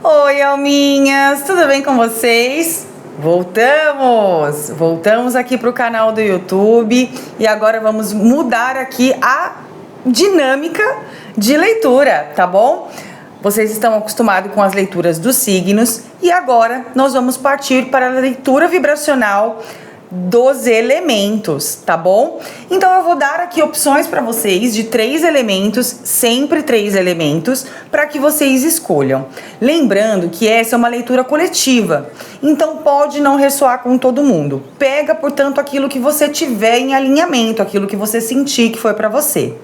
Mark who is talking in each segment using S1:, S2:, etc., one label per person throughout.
S1: Oi, alminhas! Tudo bem com vocês? Voltamos aqui para o canal do YouTube e agora vamos mudar aqui a dinâmica de leitura, tá bom? Vocês estão acostumados com as leituras dos signos e agora nós vamos partir para a leitura vibracional dos elementos, tá bom? Então eu vou dar aqui opções para vocês de 3 elementos, sempre 3 elementos, para que vocês escolham. Lembrando que essa é uma leitura coletiva, então pode não ressoar com todo mundo. Pega, portanto, aquilo que você tiver em alinhamento, aquilo que você sentir que foi para você.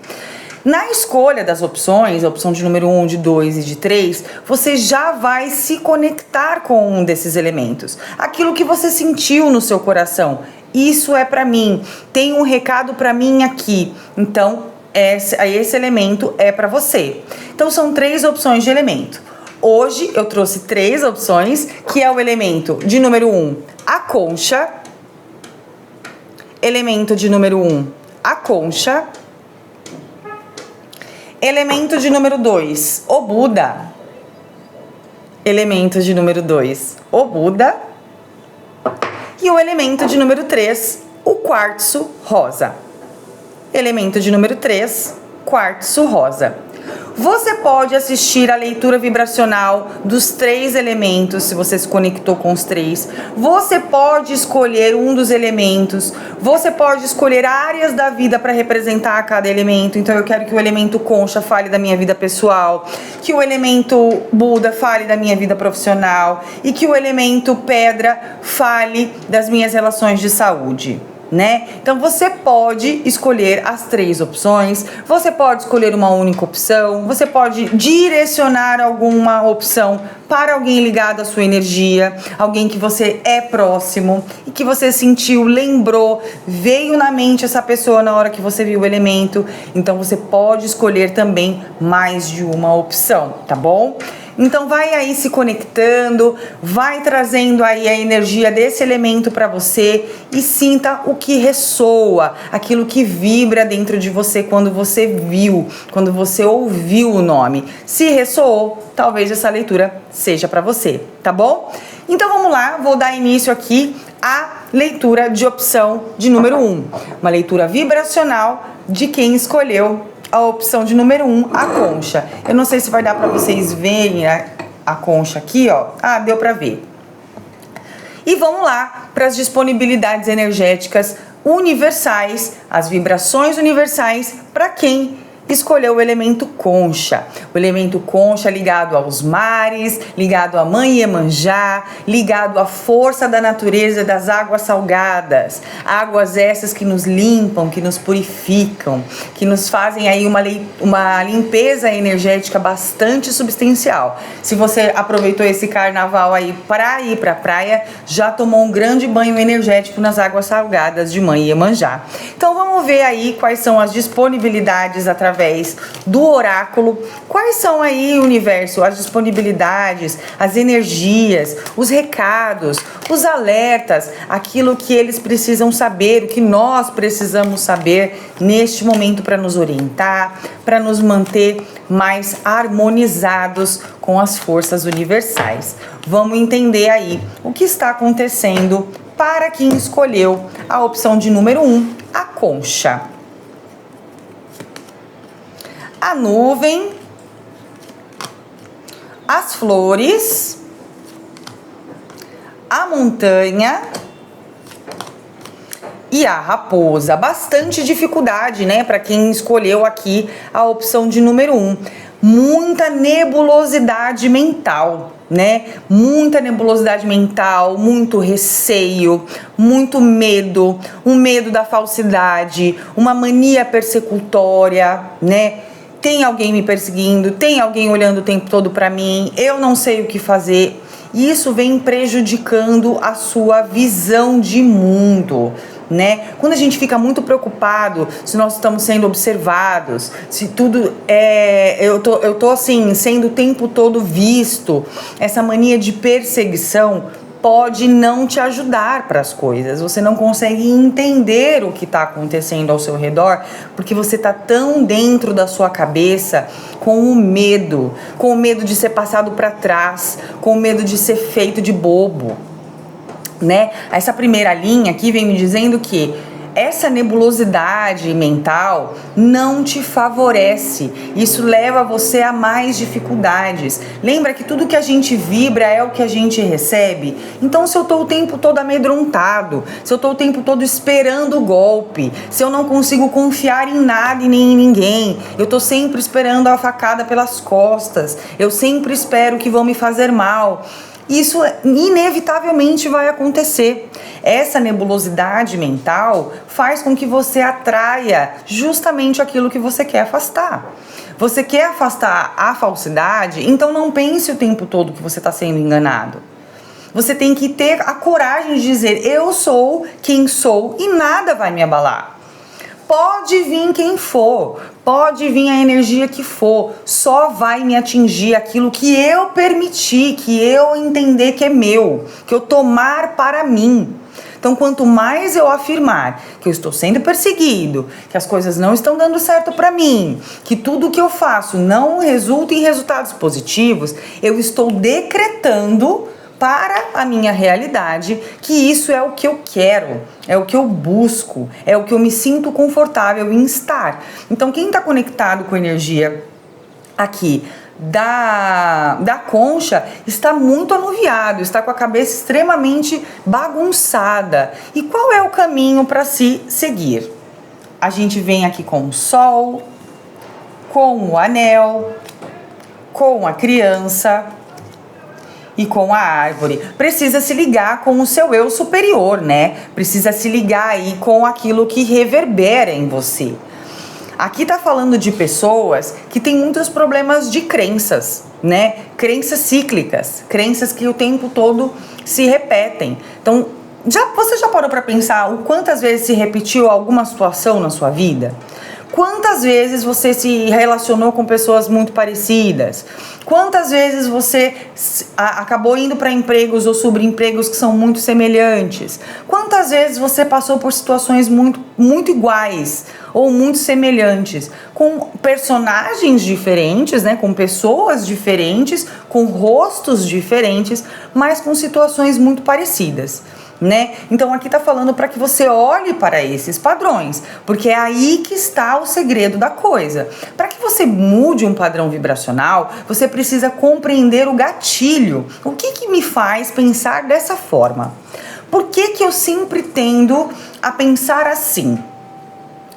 S1: Na escolha das opções, a opção de número 1, de 2 e de 3, você já vai se conectar com um desses elementos. Aquilo que você sentiu no seu coração. Isso é para mim. Tem um recado para mim aqui. Então, esse elemento é para você. Então, são 3 opções de elemento. Hoje, eu trouxe 3 opções, que é o elemento de número 1, a concha. Elemento de número 1, a concha. Elemento de número 2, o Buda. Elemento de número 2, o Buda. E o elemento de número 3, o quartzo rosa. Elemento de número 3, quartzo rosa. Você pode assistir a leitura vibracional dos 3 elementos, se você se conectou com os 3. Você pode escolher um dos elementos. Você pode escolher áreas da vida para representar cada elemento. Então eu quero que o elemento concha fale da minha vida pessoal, que o elemento Buda fale da minha vida profissional e que o elemento pedra fale das minhas relações de saúde. Né? Então você pode escolher as 3 opções, você pode escolher uma única opção, você pode direcionar alguma opção para alguém ligado à sua energia, alguém que você é próximo e que você sentiu, lembrou, veio na mente essa pessoa na hora que você viu o elemento. Então você pode escolher também mais de uma opção, tá bom? Então vai aí se conectando, vai trazendo aí a energia desse elemento para você e sinta o que ressoa, aquilo que vibra dentro de você quando você viu, quando você ouviu o nome. Se ressoou, talvez essa leitura seja para você, tá bom? Então vamos lá, vou dar início aqui à leitura de opção de número 1, uma leitura vibracional de quem escolheu a opção de número 1, a concha. Eu não sei se vai dar para vocês verem a concha aqui, ó. Ah, deu para ver. E vamos lá para as disponibilidades energéticas universais, as vibrações universais para quem escolheu o elemento concha. O elemento concha ligado aos mares, ligado à Mãe Iemanjá, ligado à força da natureza das águas salgadas. Águas essas que nos limpam, que nos purificam, que nos fazem aí uma limpeza energética bastante substancial. Se você aproveitou esse carnaval aí para ir para a praia, já tomou um grande banho energético nas águas salgadas de Mãe Iemanjá. Então vamos ver aí quais são as disponibilidades através do oráculo, quais são aí, universo, as disponibilidades, as energias, os recados, os alertas, aquilo que eles precisam saber, o que nós precisamos saber neste momento para nos orientar, para nos manter mais harmonizados com as forças universais. Vamos entender aí o que está acontecendo para quem escolheu a opção de número 1, a concha. A nuvem, as flores, a montanha e a raposa. Bastante dificuldade, né, para quem escolheu aqui a opção de número 1. Muita nebulosidade mental, né? Muita nebulosidade mental, muito receio, muito medo, um medo da falsidade, uma mania persecutória, né? Tem alguém me perseguindo, tem alguém olhando o tempo todo para mim, eu não sei o que fazer. E isso vem prejudicando a sua visão de mundo, né? Quando a gente fica muito preocupado se nós estamos sendo observados, se tudo eu tô assim, sendo o tempo todo visto, essa mania de perseguição pode não te ajudar para as coisas. Você não consegue entender o que está acontecendo ao seu redor, porque você está tão dentro da sua cabeça com o medo de ser passado para trás, com o medo de ser feito de bobo, né? Essa primeira linha aqui vem me dizendo que essa nebulosidade mental não te favorece. Isso leva você a mais dificuldades. Lembra que tudo que a gente vibra é o que a gente recebe? Então, se eu tô o tempo todo amedrontado, se eu tô o tempo todo esperando o golpe, se eu não consigo confiar em nada e nem em ninguém, eu tô sempre esperando a facada pelas costas, eu sempre espero que vão me fazer mal, isso inevitavelmente vai acontecer. Essa nebulosidade mental faz com que você atraia justamente aquilo que você quer afastar. Você quer afastar a falsidade, então não pense o tempo todo que você está sendo enganado. Você tem que ter a coragem de dizer: eu sou quem sou e nada vai me abalar. Pode vir quem for, pode vir a energia que for, só vai me atingir aquilo que eu permitir, que eu entender que é meu, que eu tomar para mim. Então, quanto mais eu afirmar que eu estou sendo perseguido, que as coisas não estão dando certo para mim, que tudo que eu faço não resulta em resultados positivos, eu estou decretando para a minha realidade que isso é o que eu quero, é o que eu busco, é o que eu me sinto confortável em estar. Então, quem está conectado com a energia aqui da concha está muito anuviado, está com a cabeça extremamente bagunçada. E qual é o caminho para se seguir? A gente vem aqui com o sol, com o anel, com a criança e com a árvore. Precisa se ligar com o seu eu superior, né? Precisa se ligar aí com aquilo que reverbera em você. Aqui tá falando de pessoas que têm muitos problemas de crenças, né? Crenças cíclicas, crenças que o tempo todo se repetem. Então, você já parou para pensar o quantas vezes se repetiu alguma situação na sua vida? Quantas vezes você se relacionou com pessoas muito parecidas? Quantas vezes você acabou indo para empregos ou subempregos que são muito semelhantes? Quantas vezes você passou por situações muito iguais ou muito semelhantes, com personagens diferentes, né? Com pessoas diferentes, com rostos diferentes, mas com situações muito parecidas, né? Então aqui tá falando para que você olhe para esses padrões, porque é aí que está o segredo da coisa. Para que você mude um padrão vibracional, você precisa compreender o gatilho. O que me faz pensar dessa forma? Por que eu sempre tendo a pensar assim?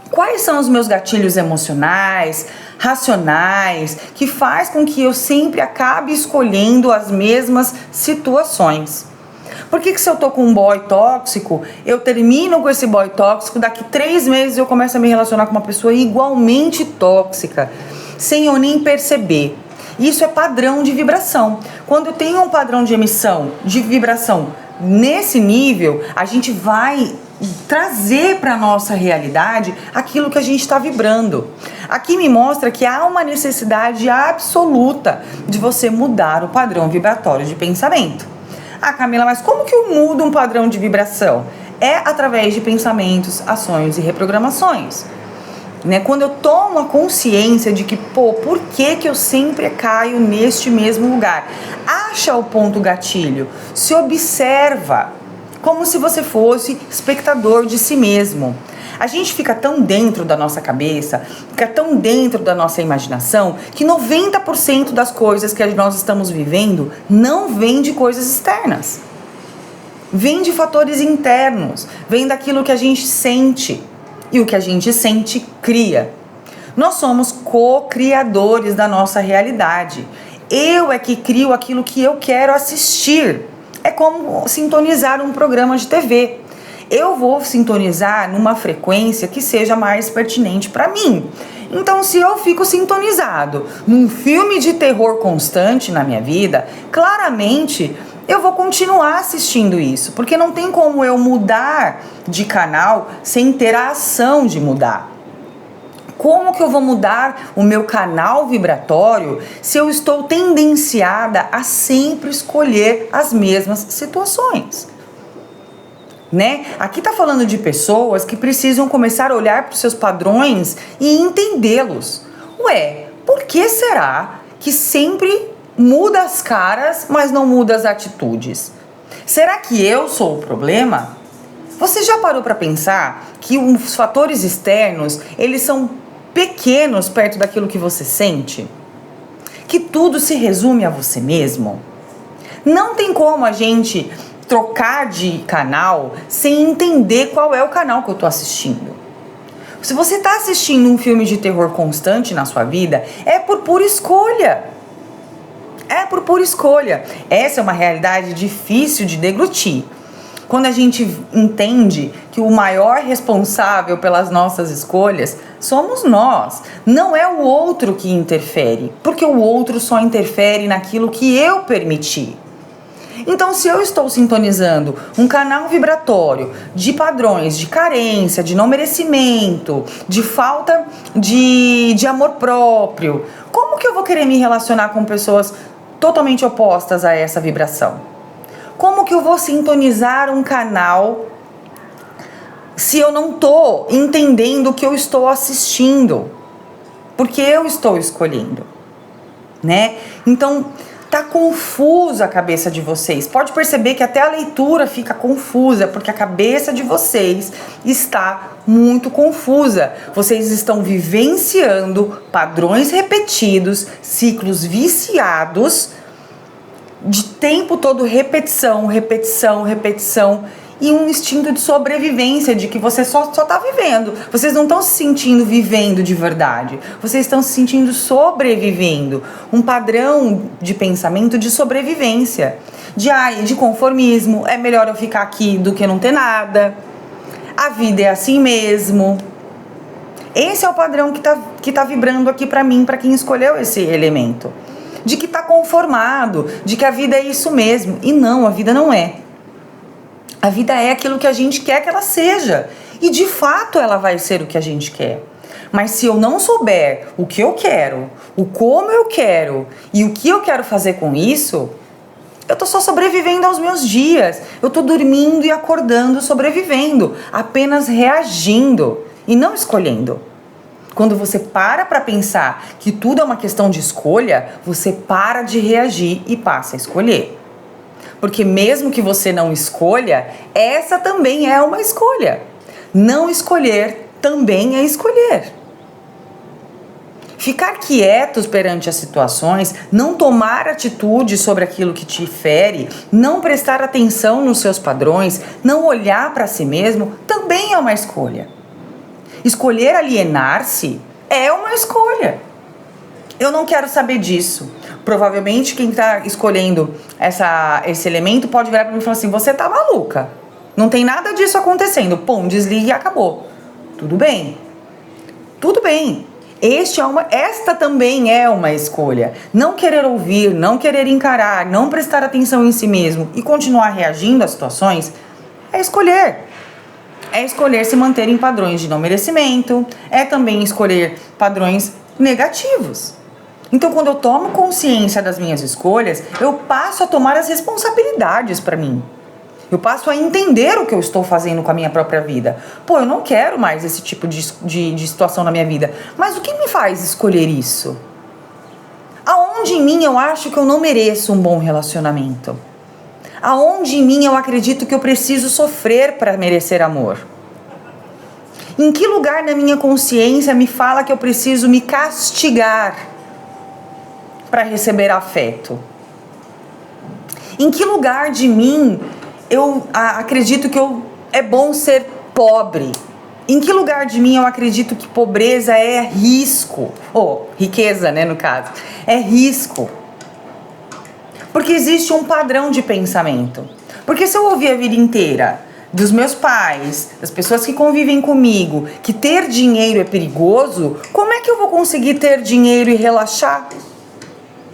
S1: Quais são os meus gatilhos emocionais, racionais, que faz com que eu sempre acabe escolhendo as mesmas situações? Por que se eu tô com um boy tóxico, eu termino com esse boy tóxico, daqui 3 meses eu começo a me relacionar com uma pessoa igualmente tóxica, sem eu nem perceber? Isso é padrão de vibração. Quando eu tenho um padrão de emissão, de vibração nesse nível, a gente vai trazer para nossa realidade aquilo que a gente está vibrando. Aqui me mostra que há uma necessidade absoluta de você mudar o padrão vibratório de pensamento. Ah, Camila, mas como que eu mudo um padrão de vibração? É através de pensamentos, ações e reprogramações. Né? Quando eu tomo a consciência de que, por que eu sempre caio neste mesmo lugar? Acha o ponto gatilho, se observa, como se você fosse espectador de si mesmo. A gente fica tão dentro da nossa cabeça, fica tão dentro da nossa imaginação, que 90% das coisas que nós estamos vivendo não vem de coisas externas. Vem de fatores internos, vem daquilo que a gente sente. E o que a gente sente, cria. Nós somos co-criadores da nossa realidade. Eu é que crio aquilo que eu quero assistir. É como sintonizar um programa de TV. Eu vou sintonizar numa frequência que seja mais pertinente para mim. Então, se eu fico sintonizado num filme de terror constante na minha vida, claramente eu vou continuar assistindo isso, porque não tem como eu mudar de canal sem ter a ação de mudar. Como que eu vou mudar o meu canal vibratório se eu estou tendenciada a sempre escolher as mesmas situações? Né? Aqui tá falando de pessoas que precisam começar a olhar para os seus padrões e entendê-los. Ué, por que será que sempre muda as caras, mas não muda as atitudes? Será que eu sou o problema? Você já parou para pensar que os fatores externos, eles são pequenos perto daquilo que você sente? Que tudo se resume a você mesmo? Não tem como a gente trocar de canal sem entender qual é o canal que eu tô assistindo. Se você está assistindo um filme de terror constante na sua vida, é por pura escolha. É por pura escolha. Essa é uma realidade difícil de deglutir. Quando a gente entende que o maior responsável pelas nossas escolhas somos nós, não é o outro que interfere, porque o outro só interfere naquilo que eu permiti. Então, se eu estou sintonizando um canal vibratório de padrões de carência, de não merecimento, de falta de amor próprio, como que eu vou querer me relacionar com pessoas totalmente opostas a essa vibração? Como que eu vou sintonizar um canal se eu não estou entendendo o que eu estou assistindo? Porque eu estou escolhendo, né? Então, tá confusa a cabeça de vocês. Pode perceber que até a leitura fica confusa, porque a cabeça de vocês está muito confusa. Vocês estão vivenciando padrões repetidos, ciclos viciados, de tempo todo repetição, repetição, repetição, e um instinto de sobrevivência, de que você só tá vivendo. Vocês não estão se sentindo vivendo de verdade. Vocês estão se sentindo sobrevivendo. Um padrão de pensamento de sobrevivência. De conformismo. É melhor eu ficar aqui do que não ter nada. A vida é assim mesmo. Esse é o padrão que tá vibrando aqui pra mim, pra quem escolheu esse elemento. De que tá conformado, de que a vida é isso mesmo. E não, a vida não é. A vida é aquilo que a gente quer que ela seja. E de fato ela vai ser o que a gente quer. Mas se eu não souber o que eu quero, o como eu quero e o que eu quero fazer com isso, eu tô só sobrevivendo aos meus dias. Eu tô dormindo e acordando, sobrevivendo, apenas reagindo e não escolhendo. Quando você para pensar que tudo é uma questão de escolha, você para de reagir e passa a escolher. Porque mesmo que você não escolha, essa também é uma escolha. Não escolher também é escolher. Ficar quietos perante as situações, não tomar atitude sobre aquilo que te fere, não prestar atenção nos seus padrões, não olhar para si mesmo, também é uma escolha. Escolher alienar-se é uma escolha. Eu não quero saber disso. Provavelmente quem está escolhendo esse elemento pode virar para mim e falar assim: você tá maluca. Não tem nada disso acontecendo. Pum, desliga e acabou. Tudo bem. Tudo bem. Esta também é uma escolha. Não querer ouvir, não querer encarar, não prestar atenção em si mesmo e continuar reagindo às situações é escolher. É escolher se manter em padrões de não merecimento. É também escolher padrões negativos. Então, quando eu tomo consciência das minhas escolhas, eu passo a tomar as responsabilidades para mim. Eu passo a entender o que eu estou fazendo com a minha própria vida. Pô, eu não quero mais esse tipo de situação na minha vida. Mas o que me faz escolher isso? Aonde em mim eu acho que eu não mereço um bom relacionamento? Aonde em mim eu acredito que eu preciso sofrer para merecer amor? Em que lugar na minha consciência me fala que eu preciso me castigar para receber afeto? Em que lugar de mim eu acredito que é bom ser pobre? Em que lugar de mim eu acredito que pobreza é risco? Ou riqueza, né, no caso. É risco. Porque existe um padrão de pensamento. Porque se eu ouvir a vida inteira dos meus pais, das pessoas que convivem comigo, que ter dinheiro é perigoso, como é que eu vou conseguir ter dinheiro e relaxar?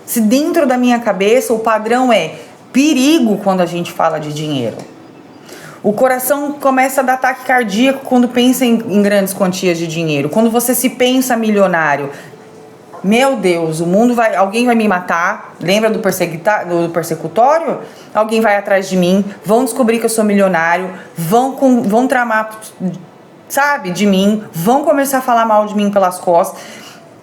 S1: Se dentro da minha cabeça o padrão é perigo quando a gente fala de dinheiro. O coração começa a dar ataque cardíaco quando pensa em grandes quantias de dinheiro. Quando você se pensa milionário. Meu Deus, o mundo vai... Alguém vai me matar. Lembra do persecutório? Alguém vai atrás de mim. Vão descobrir que eu sou milionário. Vão tramar, sabe, de mim. Vão começar a falar mal de mim pelas costas.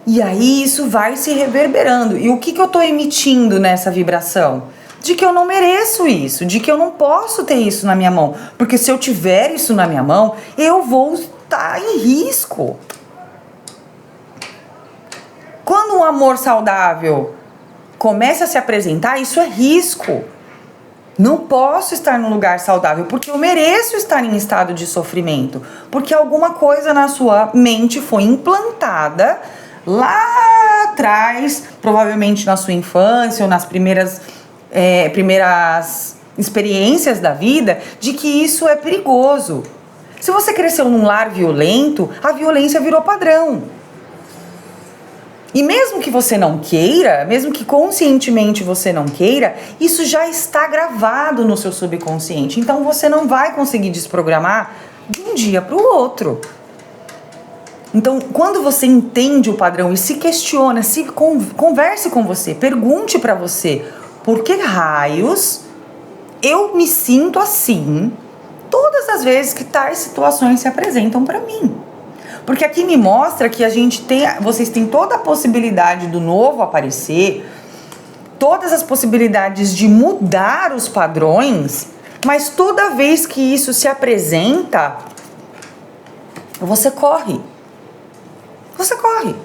S1: E aí isso vai se reverberando. E o que eu tô emitindo nessa vibração? De que eu não mereço isso, de que eu não posso ter isso na minha mão. Porque se eu tiver isso na minha mão, eu vou estar em risco. Quando um amor saudável começa a se apresentar, isso é risco. Não posso estar num lugar saudável, porque eu mereço estar em estado de sofrimento. Porque alguma coisa na sua mente foi implantada lá atrás, provavelmente na sua infância ou nas primeiras experiências da vida, de que isso é perigoso. Se você cresceu num lar violento, a violência virou padrão. E mesmo que você não queira, mesmo que conscientemente você não queira, isso já está gravado no seu subconsciente. Então você não vai conseguir desprogramar de um dia para o outro. Então, quando você entende o padrão e se questiona, converse com você, pergunte para você: por que raios eu me sinto assim todas as vezes que tais situações se apresentam para mim? Porque aqui me mostra que vocês têm toda a possibilidade do novo aparecer, todas as possibilidades de mudar os padrões, mas toda vez que isso se apresenta, você corre. Você corre.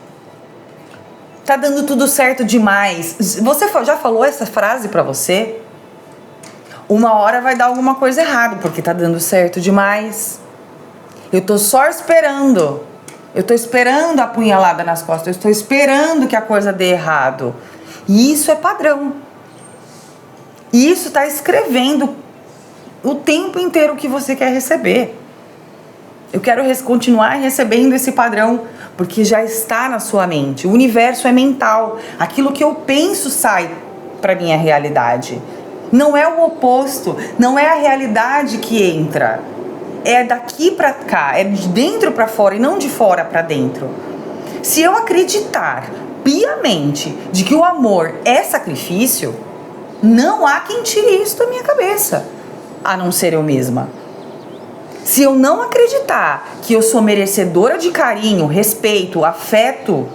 S1: Tá dando tudo certo demais. Você já falou essa frase pra você? Uma hora vai dar alguma coisa errada, porque tá dando certo demais. Eu tô só esperando. Eu tô esperando a punhalada nas costas. Eu estou esperando que a coisa dê errado. E isso é padrão. E isso tá escrevendo o tempo inteiro o que você quer receber. Eu quero continuar recebendo esse padrão, porque já está na sua mente. O universo é mental. Aquilo que eu penso sai para minha realidade. Não é o oposto, não é a realidade que entra. É daqui para cá, é de dentro para fora e não de fora para dentro. Se eu acreditar piamente de que o amor é sacrifício, não há quem tire isso da minha cabeça, a não ser eu mesma. Se eu não acreditar que eu sou merecedora de carinho, respeito, afeto,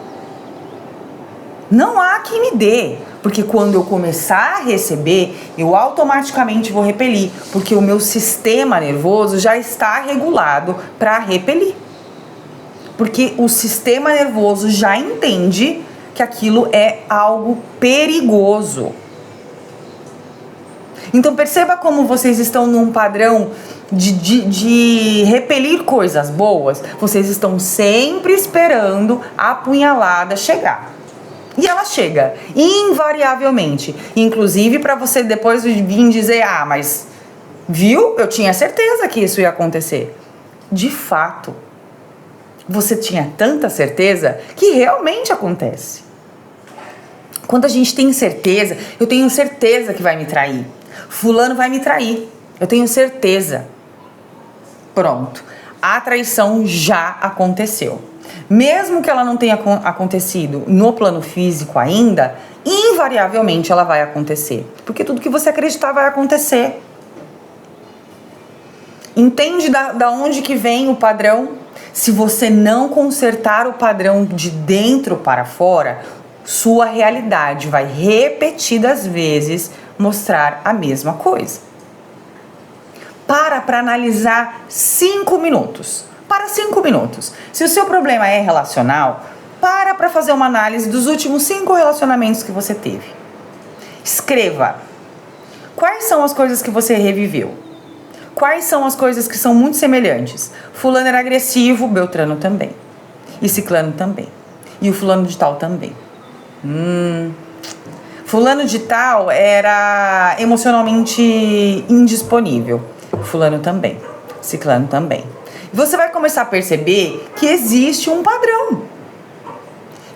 S1: não há quem me dê. Porque quando eu começar a receber, eu automaticamente vou repelir. Porque o meu sistema nervoso já está regulado para repelir. Porque o sistema nervoso já entende que aquilo é algo perigoso. Então perceba como vocês estão num padrão de repelir coisas boas. Vocês estão sempre esperando a punhalada chegar. E ela chega, invariavelmente. Inclusive para você depois vir dizer: ah, mas viu? Eu tinha certeza que isso ia acontecer. De fato, você tinha tanta certeza que realmente acontece. Quando a gente tem certeza, eu tenho certeza que vai me trair. Fulano vai me trair. Eu tenho certeza. Pronto. A traição já aconteceu. Mesmo que ela não tenha acontecido no plano físico ainda, invariavelmente ela vai acontecer. Porque tudo que você acreditar vai acontecer. Entende da onde que vem o padrão? Se você não consertar o padrão de dentro para fora, sua realidade vai repetidas vezes mostrar a mesma coisa. Para analisar 5 minutos. Para 5 minutos. Se o seu problema é relacional, para fazer uma análise dos últimos 5 relacionamentos que você teve. Escreva. Quais são as coisas que você reviveu? Quais são as coisas que são muito semelhantes? Fulano era agressivo, Beltrano também. E Ciclano também. E o fulano de tal também. Fulano de tal era emocionalmente indisponível. Fulano também. Ciclano também. Você vai começar a perceber que existe um padrão.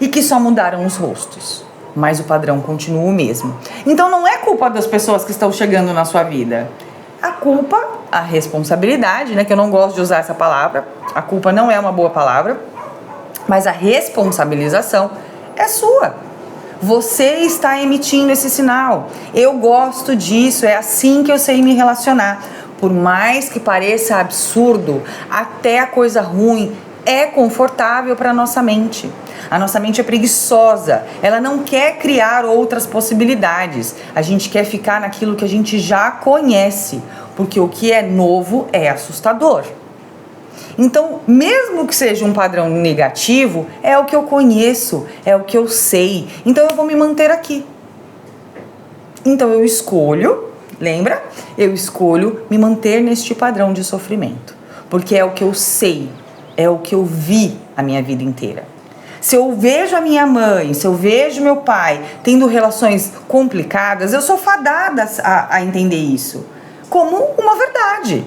S1: E que só mudaram os rostos. Mas o padrão continua o mesmo. Então não é culpa das pessoas que estão chegando na sua vida. A culpa, a responsabilidade, né, que eu não gosto de usar essa palavra, a culpa não é uma boa palavra, mas a responsabilização é sua. Você está emitindo esse sinal. Eu gosto disso, é assim que eu sei me relacionar. Por mais que pareça absurdo, até a coisa ruim é confortável para a nossa mente. A nossa mente é preguiçosa, ela não quer criar outras possibilidades. A gente quer ficar naquilo que a gente já conhece, porque o que é novo é assustador. Então, mesmo que seja um padrão negativo, é o que eu conheço, é o que eu sei. Então, eu vou me manter aqui. Então, eu escolho, lembra? Eu escolho me manter neste padrão de sofrimento, porque é o que eu sei, é o que eu vi a minha vida inteira. Se eu vejo a minha mãe, se eu vejo meu pai tendo relações complicadas, eu sou fadada a entender isso como uma verdade.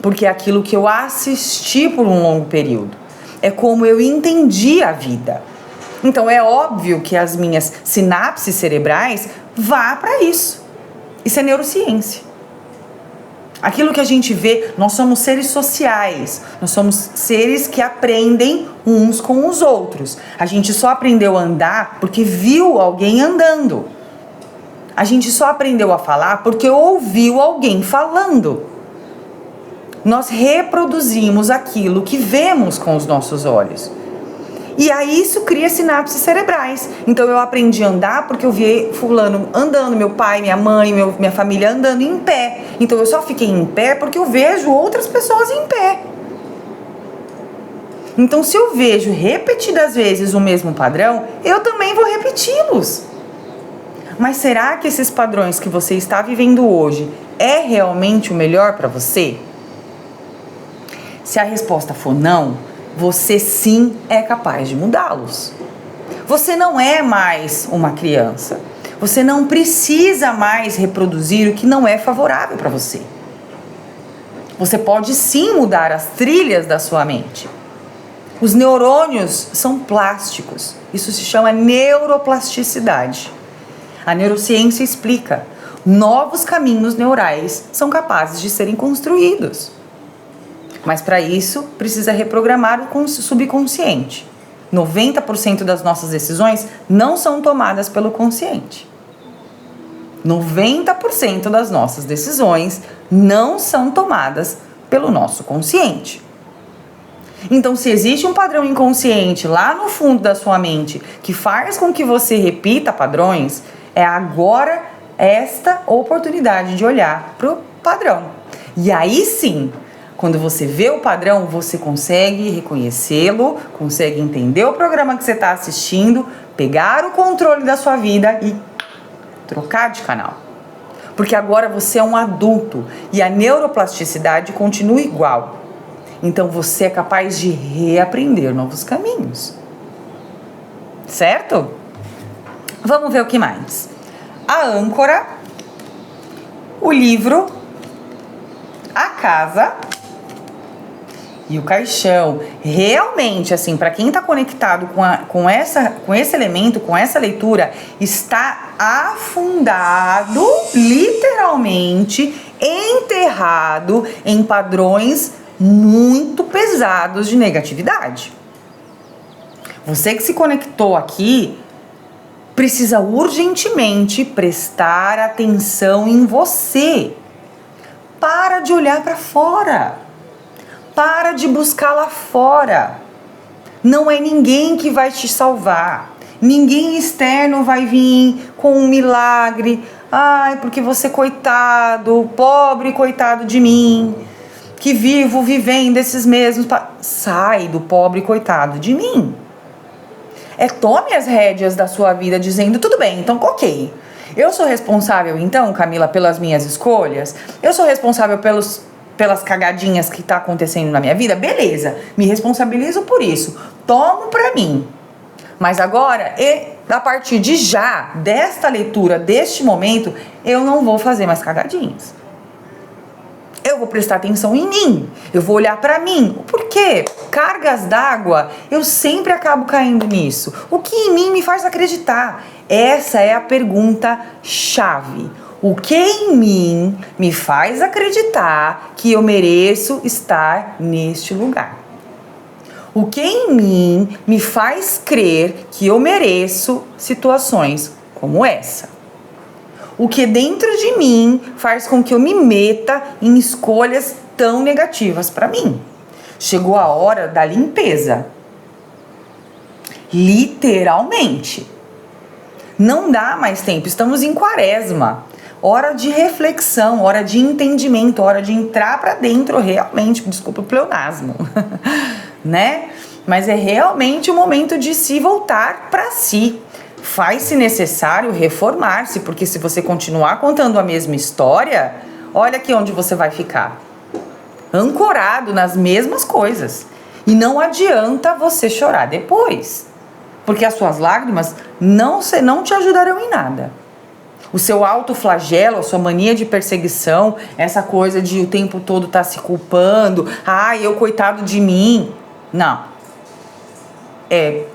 S1: Porque é aquilo que eu assisti por um longo período. É como eu entendi a vida. Então é óbvio que as minhas sinapses cerebrais vá para isso. Isso é neurociência. Aquilo que a gente vê, nós somos seres sociais. Nós somos seres que aprendem uns com os outros. A gente só aprendeu a andar porque viu alguém andando. A gente só aprendeu a falar porque ouviu alguém falando. Nós reproduzimos aquilo que vemos com os nossos olhos. E aí isso cria sinapses cerebrais. Então eu aprendi a andar porque eu vi fulano andando, meu pai, minha mãe, minha família andando em pé. Então eu só fiquei em pé porque eu vejo outras pessoas em pé. Então se eu vejo repetidas vezes o mesmo padrão, eu também vou repeti-los. Mas será que esses padrões que você está vivendo hoje é realmente o melhor para você? Se a resposta for não, você sim é capaz de mudá-los. Você não é mais uma criança. Você não precisa mais reproduzir o que não é favorável para você. Você pode sim mudar as trilhas da sua mente. Os neurônios são plásticos. Isso se chama neuroplasticidade. A neurociência explica. Novos caminhos neurais são capazes de serem construídos. Mas para isso, precisa reprogramar o subconsciente. 90% das nossas decisões não são tomadas pelo consciente. 90% das nossas decisões não são tomadas pelo nosso consciente. Então, se existe um padrão inconsciente lá no fundo da sua mente que faz com que você repita padrões, é agora esta oportunidade de olhar para o padrão. E aí sim, quando você vê o padrão, você consegue reconhecê-lo, consegue entender o programa que você está assistindo, pegar o controle da sua vida e trocar de canal. Porque agora você é um adulto e a neuroplasticidade continua igual. Então você é capaz de reaprender novos caminhos. Certo? Vamos ver o que mais. A âncora, o livro, a casa e o caixão. Realmente, assim, para quem está conectado com esse elemento, com essa leitura, está afundado, literalmente, enterrado em padrões muito pesados de negatividade. Você que se conectou aqui precisa urgentemente prestar atenção em você. Para de olhar para fora. Para de buscar lá fora. Não é ninguém que vai te salvar. Ninguém externo vai vir com um milagre. Ai, porque você, coitado, pobre coitado de mim, que vivo vivendo esses mesmos... Sai do pobre coitado de mim. Tome as rédeas da sua vida dizendo, tudo bem, então ok. Eu sou responsável então, Camila, pelas minhas escolhas? Eu sou responsável pelas cagadinhas que tá acontecendo na minha vida? Beleza, me responsabilizo por isso. Tomo pra mim. Mas agora, a partir de já, desta leitura, deste momento, eu não vou fazer mais cagadinhas. Eu vou prestar atenção em mim, eu vou olhar pra mim. Por quê? Cargas d'água, eu sempre acabo caindo nisso. O que em mim me faz acreditar? Essa é a pergunta chave. O que em mim me faz acreditar que eu mereço estar neste lugar? O que em mim me faz crer que eu mereço situações como essa? O que dentro de mim faz com que eu me meta em escolhas tão negativas para mim? Chegou a hora da limpeza. Literalmente. Não dá mais tempo, estamos em quaresma. Hora de reflexão, hora de entendimento, hora de entrar para dentro realmente, desculpa o pleonasmo, né? Mas é realmente o momento de se voltar para si. Faz-se necessário reformar-se, porque se você continuar contando a mesma história, olha aqui onde você vai ficar. Ancorado nas mesmas coisas. E não adianta você chorar depois, porque as suas lágrimas não te ajudarão em nada. O seu autoflagelo, a sua mania de perseguição, essa coisa de o tempo todo estar se culpando, eu coitado de mim. Não.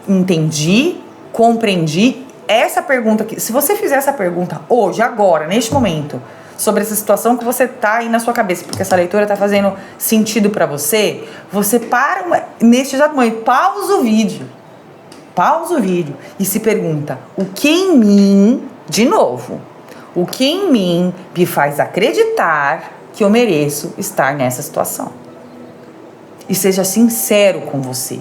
S1: Entendi, compreendi. Essa pergunta aqui, se você fizer essa pergunta hoje, agora, neste momento, sobre essa situação que você tá aí na sua cabeça, porque essa leitura tá fazendo sentido para você, você para neste exato momento, pausa o vídeo e se pergunta: o que em mim, de novo, o que em mim me faz acreditar que eu mereço estar nessa situação? E seja sincero com você.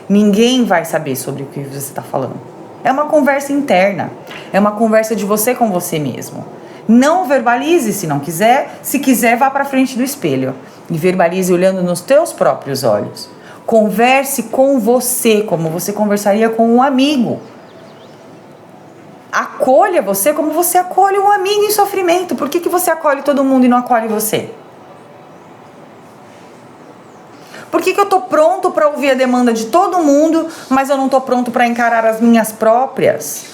S1: Ninguém vai saber sobre o que você está falando. É uma conversa interna, é uma conversa de você com você mesmo. Não verbalize se não quiser, se quiser vá para frente do espelho e verbalize olhando nos teus próprios olhos. Converse com você como você conversaria com um amigo. Acolha você como você acolhe um amigo em sofrimento. Por que você acolhe todo mundo e não acolhe você? Por que eu tô pronto para ouvir a demanda de todo mundo, mas eu não tô pronto para encarar as minhas próprias?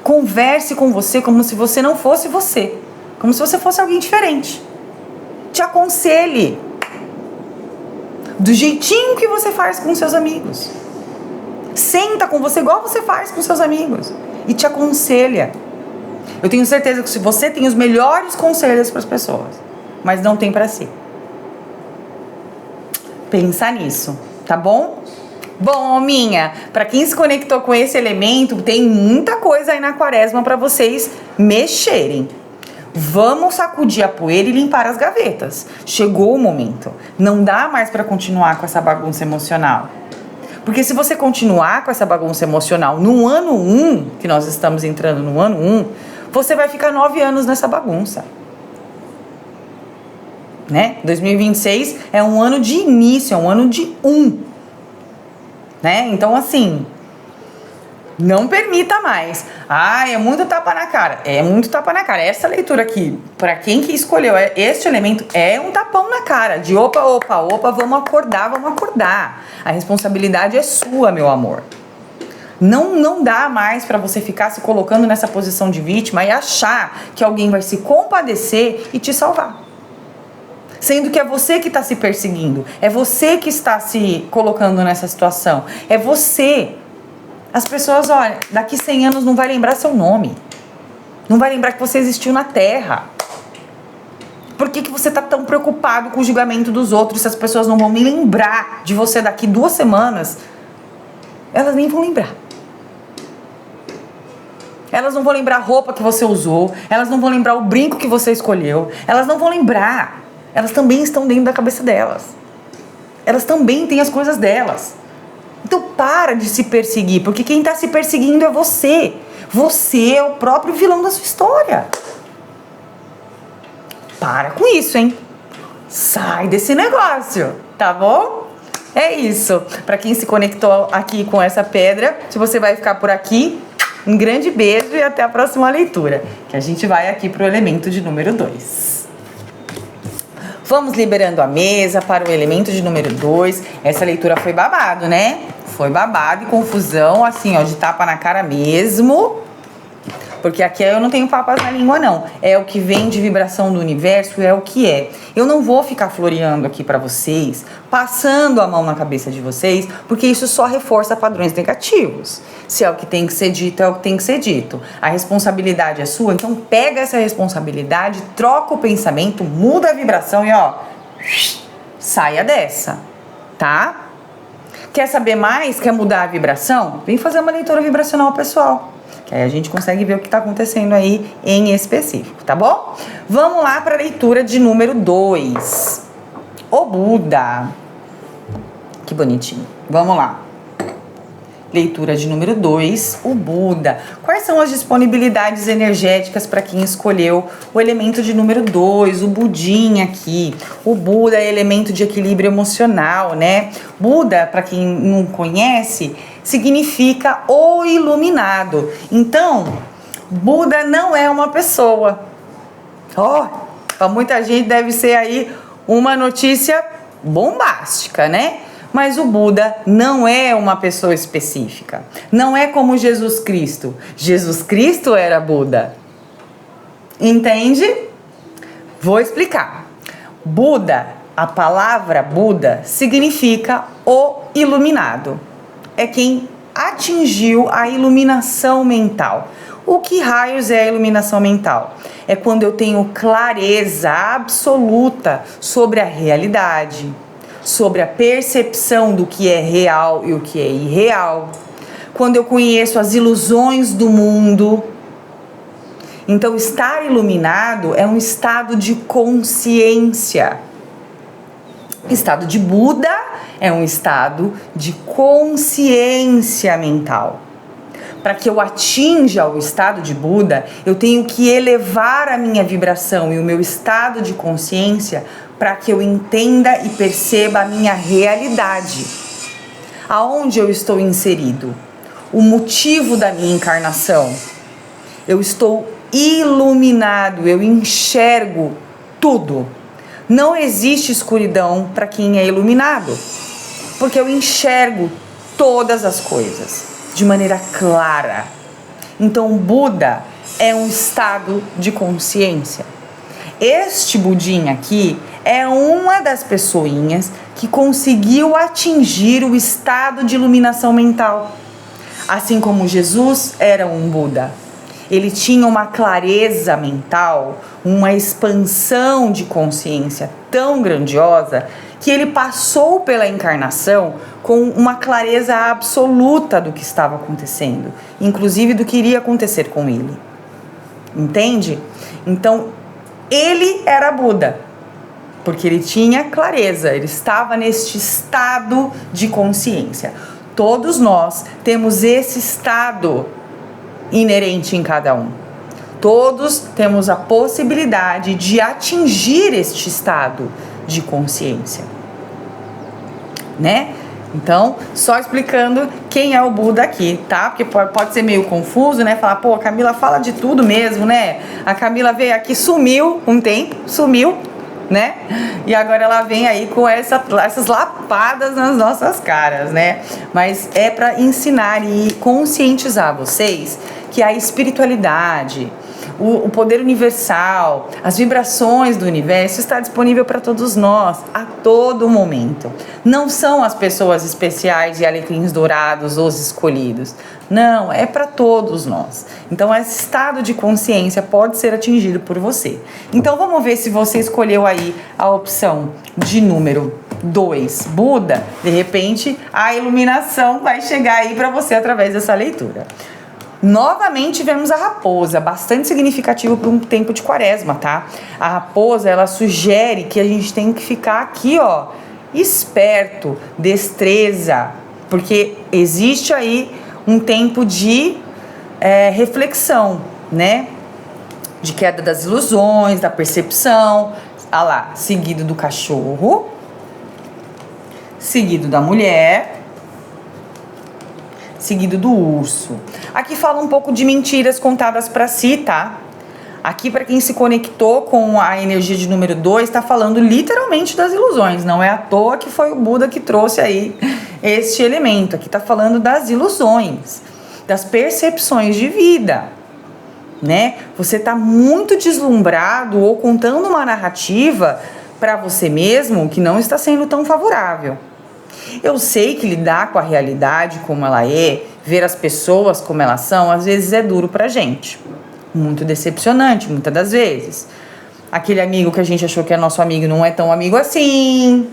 S1: Converse com você como se você não fosse você. Como se você fosse alguém diferente. Te aconselhe. Do jeitinho que você faz com seus amigos. Senta com você igual você faz com seus amigos. E te aconselha. Eu tenho certeza que se você tem os melhores conselhos para as pessoas, mas não tem para si. Pensa nisso, tá bom? Bom, para quem se conectou com esse elemento, tem muita coisa aí na quaresma para vocês mexerem. Vamos sacudir a poeira e limpar as gavetas. Chegou o momento. Não dá mais para continuar com essa bagunça emocional. Porque se você continuar com essa bagunça emocional no ano 1, que nós estamos entrando no ano 1, você vai ficar 9 anos nessa bagunça. Né? 2026 é um ano de início, é um ano de 1. Né? Então, assim, não permita mais. É muito tapa na cara. É muito tapa na cara. Essa leitura aqui, para quem que escolheu este elemento, é um tapão na cara. De opa, vamos acordar. A responsabilidade é sua, meu amor. Não dá mais para você ficar se colocando nessa posição de vítima e achar que alguém vai se compadecer e te salvar. Sendo que é você que está se perseguindo. É você que está se colocando nessa situação. É você. As pessoas, olha, daqui 100 anos não vai lembrar seu nome. Não vai lembrar que você existiu na Terra. Por que você está tão preocupado com o julgamento dos outros se as pessoas não vão nem lembrar de você daqui 2 semanas? Elas nem vão lembrar. Elas não vão lembrar a roupa que você usou. Elas não vão lembrar o brinco que você escolheu. Elas não vão lembrar. Elas também estão dentro da cabeça delas. Elas também têm as coisas delas. Então para de se perseguir, porque quem está se perseguindo é você. Você é o próprio vilão da sua história. Para com isso, hein? Sai desse negócio, tá bom? É isso. Para quem se conectou aqui com essa pedra, se você vai ficar por aqui, um grande beijo e até a próxima leitura, que a gente vai aqui para o elemento de número 2. Vamos liberando a mesa para o elemento de número 2. Essa leitura foi babado, né? Foi babado e confusão, assim, ó, de tapa na cara mesmo. Porque aqui eu não tenho papas na língua, não. É o que vem de vibração do universo, é o que é. Eu não vou ficar floreando aqui pra vocês, passando a mão na cabeça de vocês, porque isso só reforça padrões negativos. Se é o que tem que ser dito, é o que tem que ser dito. A responsabilidade é sua, então pega essa responsabilidade, troca o pensamento, muda a vibração e ó, saia dessa, tá? Quer saber mais? Quer mudar a vibração? Vem fazer uma leitura vibracional pessoal, que aí a gente consegue ver o que está acontecendo aí em específico, tá bom? Vamos lá para a leitura de número 2. O Buda. Que bonitinho. Vamos lá. Leitura de número 2, o Buda. Quais são as disponibilidades energéticas para quem escolheu o elemento de número 2, o Budinha aqui? O Buda é elemento de equilíbrio emocional, né? Buda, para quem não conhece, significa o iluminado. Então, Buda não é uma pessoa. Para muita gente deve ser aí uma notícia bombástica, né? Mas o Buda não é uma pessoa específica. Não é como Jesus Cristo. Jesus Cristo era Buda. Entende? Vou explicar. Buda, a palavra Buda, significa o iluminado. É quem atingiu a iluminação mental. O que raios é a iluminação mental? É quando eu tenho clareza absoluta sobre a realidade, sobre a percepção do que é real e o que é irreal, quando eu conheço as ilusões do mundo. Então, estar iluminado é um estado de consciência. Estado de Buda é um estado de consciência mental. Para que eu atinja o estado de Buda, eu tenho que elevar a minha vibração e o meu estado de consciência para que eu entenda e perceba a minha realidade. Aonde eu estou inserido? O motivo da minha encarnação. Eu estou iluminado, eu enxergo tudo. Não existe escuridão para quem é iluminado, porque eu enxergo todas as coisas de maneira clara. Então, Buda é um estado de consciência. Este Budinha aqui é uma das pessoinhas que conseguiu atingir o estado de iluminação mental. Assim como Jesus era um Buda. Ele tinha uma clareza mental, uma expansão de consciência tão grandiosa que ele passou pela encarnação com uma clareza absoluta do que estava acontecendo, inclusive do que iria acontecer com ele. Entende? Então, ele era Buda, porque ele tinha clareza, ele estava neste estado de consciência. Todos nós temos esse estado inerente em cada um. Todos temos a possibilidade de atingir este estado de consciência, né? Então, só explicando quem é o Buda aqui, tá? Porque pode ser meio confuso, né? Falar, pô, a Camila fala de tudo mesmo, né? A Camila veio aqui, sumiu um tempo, sumiu, né? E agora ela vem aí com essas lapadas nas nossas caras, né? Mas é para ensinar e conscientizar vocês que a espiritualidade, o poder universal, as vibrações do universo está disponível para todos nós, a todo momento. Não são as pessoas especiais e alecrins dourados, os escolhidos. Não, é para todos nós. Então, esse estado de consciência pode ser atingido por você. Então, vamos ver se você escolheu aí a opção de número 2, Buda. De repente, a iluminação vai chegar aí para você através dessa leitura. Novamente vemos a raposa, bastante significativo para um tempo de quaresma, tá? A raposa, ela sugere que a gente tem que ficar aqui, ó, esperto, destreza, porque existe aí um tempo de reflexão, né? De queda das ilusões, da percepção, ah lá, seguido do cachorro, seguido da mulher, seguido do urso. Aqui fala um pouco de mentiras contadas para si, tá? Aqui, para quem se conectou com a energia de número 2, está falando literalmente das ilusões. Não é à toa que foi o Buda que trouxe aí este elemento. Aqui está falando das ilusões, das percepções de vida, né? Você está muito deslumbrado ou contando uma narrativa para você mesmo que não está sendo tão favorável. Eu sei que lidar com a realidade como ela é, ver as pessoas como elas são, às vezes é duro pra gente. Muito decepcionante, muitas das vezes. Aquele amigo que a gente achou que é nosso amigo não é tão amigo assim,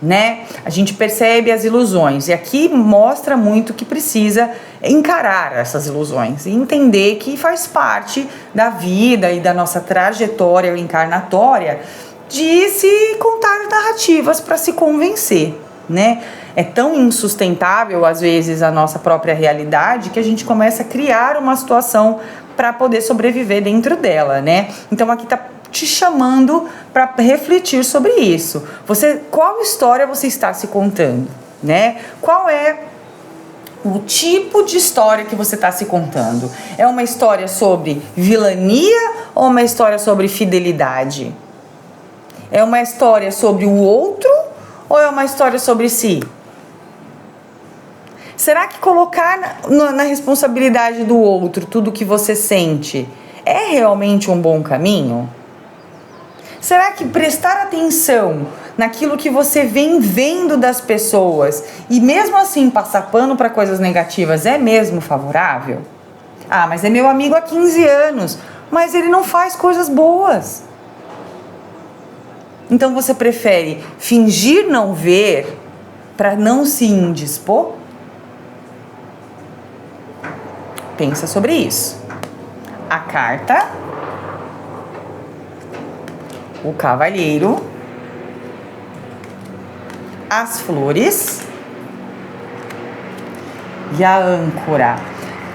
S1: né? A gente percebe as ilusões. E aqui mostra muito que precisa encarar essas ilusões e entender que faz parte da vida e da nossa trajetória encarnatória de se contar narrativas para se convencer, né? É tão insustentável às vezes a nossa própria realidade que a gente começa a criar uma situação para poder sobreviver dentro dela, né? Então aqui tá te chamando para refletir sobre isso. Qual história você está se contando, né? Qual é o tipo de história que você está se contando? É uma história sobre vilania ou uma história sobre fidelidade? É uma história sobre o outro ou é uma história sobre si? Será que colocar na responsabilidade do outro tudo que você sente é realmente um bom caminho? Será que prestar atenção naquilo que você vem vendo das pessoas e mesmo assim passar pano para coisas negativas é mesmo favorável? Ah, mas é meu amigo há 15 anos, mas ele não faz coisas boas. Então você prefere fingir não ver para não se indispor? Pensa sobre isso. A carta, o cavalheiro, as flores e a âncora.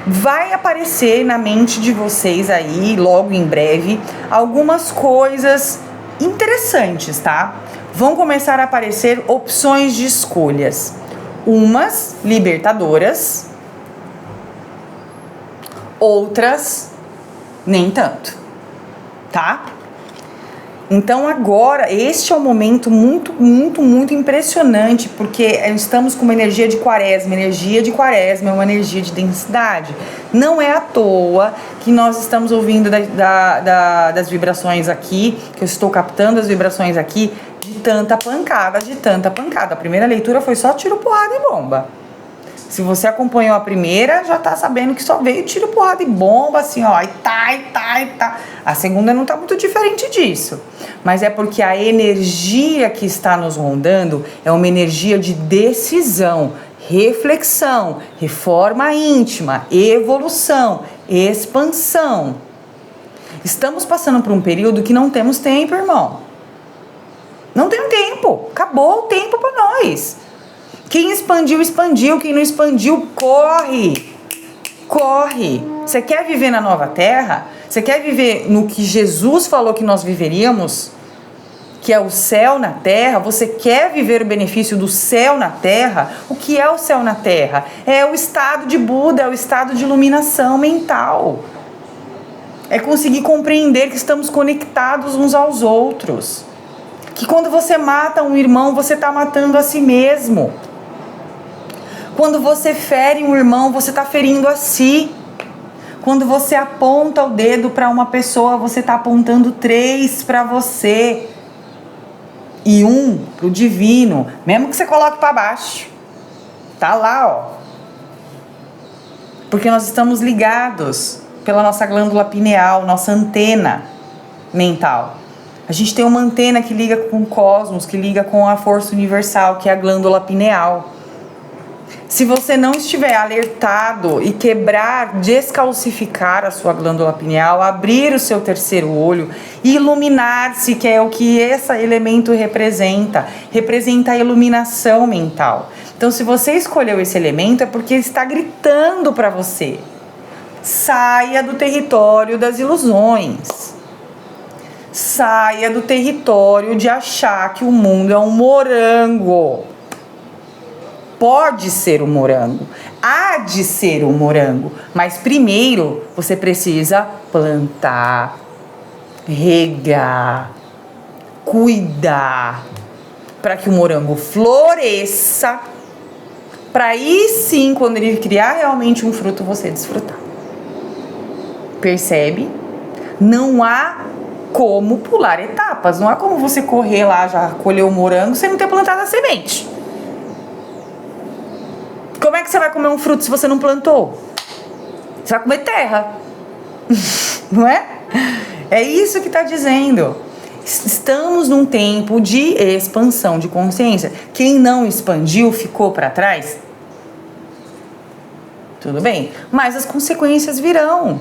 S1: Vai aparecer na mente de vocês aí, logo em breve, algumas coisas interessantes, tá? Vão começar a aparecer opções de escolhas. Umas libertadoras, outras nem tanto, tá? Então agora, este é um momento muito impressionante, porque estamos com uma energia de quaresma. Energia de quaresma é uma energia de densidade. Não é à toa que nós estamos ouvindo das vibrações aqui, que eu estou captando as vibrações aqui, de tanta pancada. A primeira leitura foi só tiro, porrada e bomba. Se você acompanhou a primeira, já tá sabendo que só veio tiro, porrada e bomba, assim, ó, e tá. A segunda não tá muito diferente disso. Mas é porque a energia que está nos rondando é uma energia de decisão, reflexão, reforma íntima, evolução, expansão. Estamos passando por um período que não temos tempo, irmão. Não tem tempo. Acabou o tempo para nós. Quem expandiu, expandiu. Quem não expandiu, corre. Corre. Você quer viver na nova terra? Você quer viver no que Jesus falou que nós viveríamos? Que é o céu na terra? Você quer viver o benefício do céu na terra? O que é o céu na terra? É o estado de Buda, é o estado de iluminação mental. É conseguir compreender que estamos conectados uns aos outros. Que quando você mata um irmão, você está matando a si mesmo. Quando você fere um irmão, você está ferindo a si. Quando você aponta o dedo para uma pessoa, você está apontando 3 para você. E 1 para o divino. Mesmo que você coloque para baixo. Tá lá, ó. Porque nós estamos ligados pela nossa glândula pineal, nossa antena mental. A gente tem uma antena que liga com o cosmos, que liga com a força universal, que é a glândula pineal. Se você não estiver alertado e quebrar, descalcificar a sua glândula pineal, abrir o seu terceiro olho, iluminar-se, que é o que esse elemento representa a iluminação mental. Então, se você escolheu esse elemento, é porque está gritando para você: saia do território das ilusões. Saia do território de achar que o mundo é um morango. Pode ser um morango, há de ser um morango, mas primeiro você precisa plantar, regar, cuidar, para que o morango floresça, para aí sim, quando ele criar realmente um fruto, você desfrutar. Percebe? Não há como pular etapas. Não há como você correr lá, já colheu o morango, sem não ter plantado a semente. Como é que você vai comer um fruto se você não plantou? Você vai comer terra. Não é? É isso que está dizendo. Estamos num tempo de expansão de consciência. Quem não expandiu ficou para trás? Tudo bem, mas as consequências virão.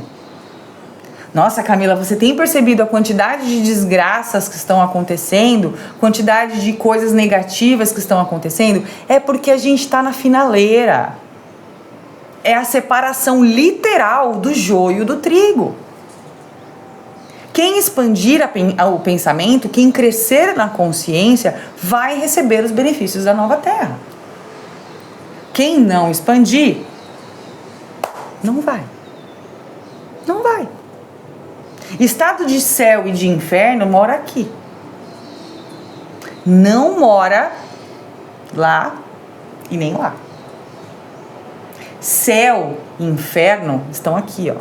S1: Nossa, Camila, você tem percebido a quantidade de desgraças que estão acontecendo? Quantidade de coisas negativas que estão acontecendo? É porque a gente está na finaleira. É a separação literal do joio do trigo. Quem expandir o pensamento, quem crescer na consciência, vai receber os benefícios da nova terra. Quem não expandir, não vai. Não vai. Estado de céu e de inferno mora aqui. Não mora lá e nem lá. Céu e inferno estão aqui, ó.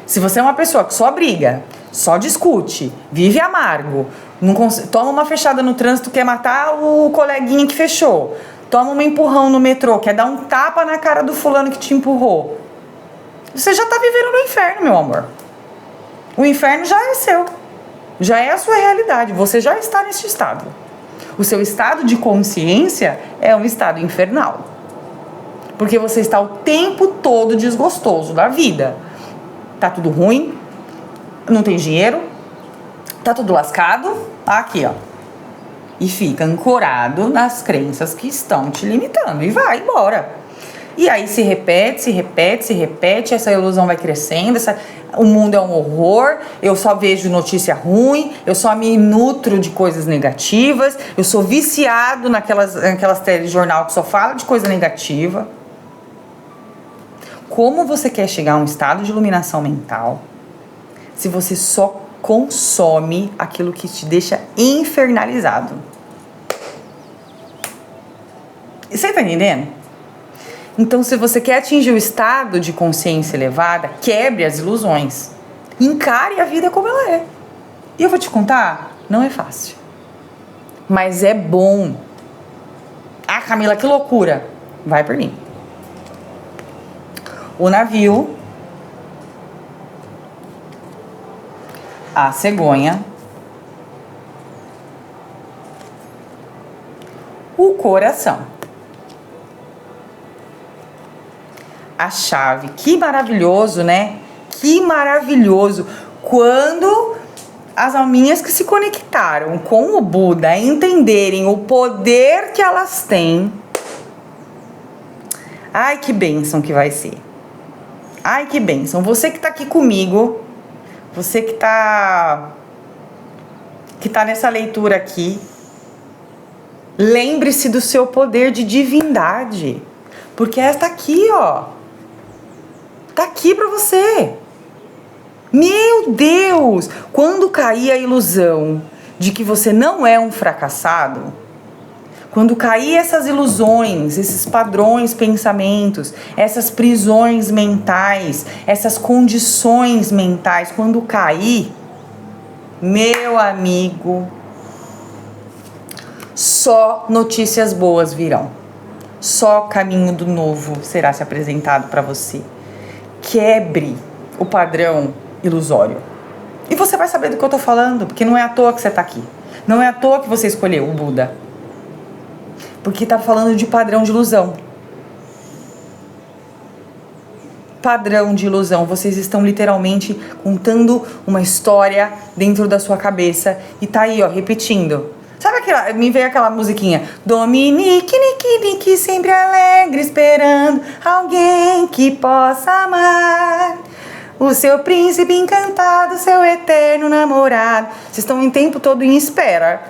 S1: Se você é uma pessoa que só briga, só discute, vive amargo, toma uma fechada no trânsito, quer matar o coleguinha que fechou, toma um empurrão no metrô, quer dar um tapa na cara do fulano que te empurrou, você já tá vivendo no inferno, meu amor. O inferno já é seu. Já é a sua realidade. Você já está nesse estado. O seu estado de consciência é um estado infernal. Porque você está o tempo todo desgostoso da vida. Tá tudo ruim. Não tem dinheiro. Tá tudo lascado. Aqui, ó. E fica ancorado nas crenças que estão te limitando. E vai embora. E aí se repete, essa ilusão vai crescendo, o mundo é um horror, eu só vejo notícia ruim, eu só me nutro de coisas negativas, eu sou viciado naquelas telejornal que só fala de coisa negativa. Como você quer chegar a um estado de iluminação mental se você só consome aquilo que te deixa infernalizado? Você tá entendendo? Então, se você quer atingir o estado de consciência elevada, quebre as ilusões. Encare a vida como ela é. E eu vou te contar, não é fácil. Mas é bom. Ah, Camila, que loucura. Vai por mim. O navio, a cegonha, o coração. A chave. Que maravilhoso, né? Que maravilhoso. Quando as alminhas que se conectaram com o Buda entenderem o poder que elas têm. Ai, que bênção que vai ser. Ai, que bênção. Você que tá aqui comigo, você que tá nessa leitura aqui, lembre-se do seu poder de divindade. Porque ela tá aqui, ó. Tá aqui pra você. Meu Deus! Quando cair a ilusão de que você não é um fracassado, quando cair essas ilusões, esses padrões, pensamentos, essas prisões mentais, essas condições mentais, quando cair, meu amigo, só notícias boas virão. Só caminho do novo será se apresentado para você. Quebre o padrão ilusório. E você vai saber do que eu tô falando, porque não é à toa que você tá aqui. Não é à toa que você escolheu o Buda. Porque tá falando de padrão de ilusão. Padrão de ilusão. Vocês estão literalmente contando uma história dentro da sua cabeça e tá aí, ó, repetindo. Sabe aquela, me veio aquela musiquinha, Dominique, Nique, Nique, sempre alegre, esperando alguém que possa amar. O seu príncipe encantado, seu eterno namorado. Vocês estão o tempo todo em espera.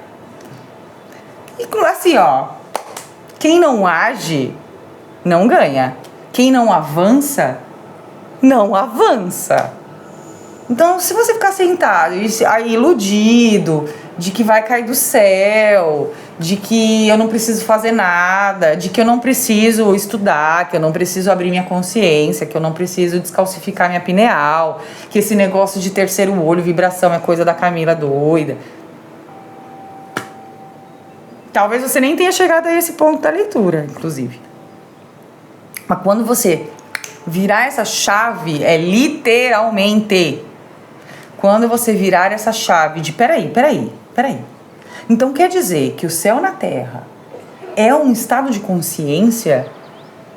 S1: E assim, ó, quem não age, não ganha. Quem não avança, não avança. Então, se você ficar sentado e aí iludido de que vai cair do céu de que eu não preciso fazer nada, de que eu não preciso estudar, que eu não preciso abrir minha consciência, que eu não preciso descalcificar minha pineal, que esse negócio de terceiro olho, vibração é coisa da Camila doida. Talvez você nem tenha chegado a esse ponto da leitura, inclusive. Mas quando você virar essa chave, é literalmente. Quando você virar essa chave de peraí. Então quer dizer que o céu na terra é um estado de consciência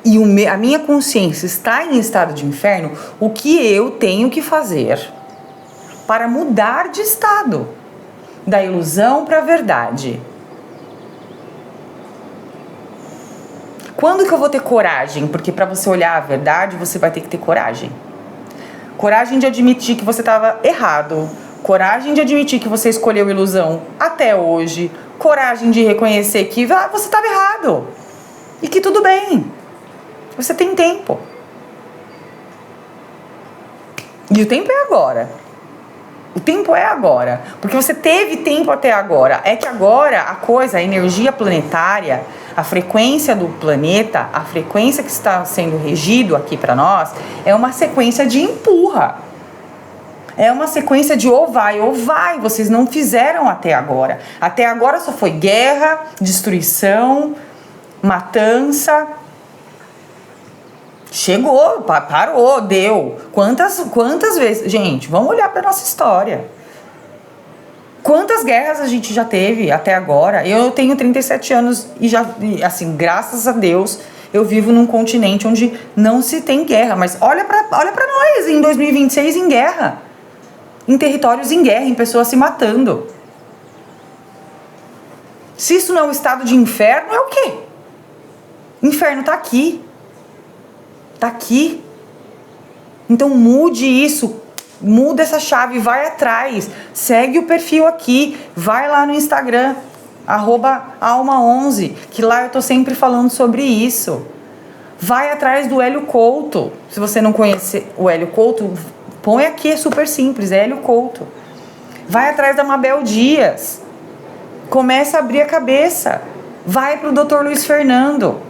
S1: e a minha consciência está em estado de inferno? O que eu tenho que fazer para mudar de estado? Da ilusão para a verdade. Quando que eu vou ter coragem? Porque para você olhar a verdade, você vai ter que ter coragem. Coragem de admitir que você estava errado. Coragem de admitir que você escolheu ilusão até hoje. Coragem de reconhecer que você estava errado. E que tudo bem. Você tem tempo. E o tempo é agora. O tempo é agora. Porque você teve tempo até agora. É que agora a coisa, a energia planetária, a frequência do planeta, a frequência que está sendo regido aqui para nós, é uma sequência de empurra. É uma sequência de ou vai. Vocês não fizeram até agora. Até agora só foi guerra, destruição, matança. Chegou, parou, deu. Quantas vezes? Gente, vamos olhar para nossa história. Quantas guerras a gente já teve até agora? Eu tenho 37 anos e já, assim, graças a Deus, eu vivo num continente onde não se tem guerra. Mas olha para nós em 2026 em guerra. Em territórios em guerra, em pessoas se matando. Se isso não é um estado de inferno, é o quê? Inferno tá aqui. Tá aqui. Então mude isso. Muda essa chave, vai atrás. Segue o perfil aqui. Vai lá no Instagram, @alma11, que lá eu tô sempre falando sobre isso. Vai atrás do Hélio Couto. Se você não conhece o Hélio Couto, põe aqui, é super simples, é Hélio Couto. Vai atrás da Mabel Dias. Começa a abrir a cabeça. Vai pro Dr. Luiz Fernando.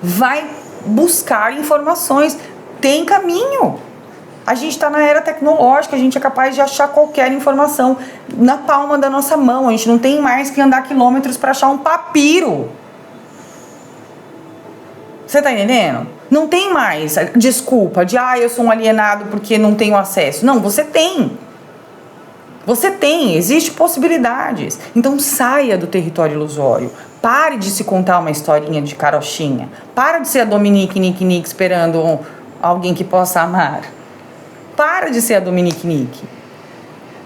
S1: Vai buscar informações. Tem caminho. A gente está na era tecnológica, a gente é capaz de achar qualquer informação na palma da nossa mão. A gente não tem mais que andar quilômetros para achar um papiro. Você tá entendendo? Não tem mais desculpa de eu sou um alienado porque não tenho acesso. Não, você tem. Você tem, existem possibilidades. Então saia do território ilusório. Pare de se contar uma historinha de carochinha. Para de ser a Dominique Nick esperando alguém que possa amar. Para de ser a Dominique Nick.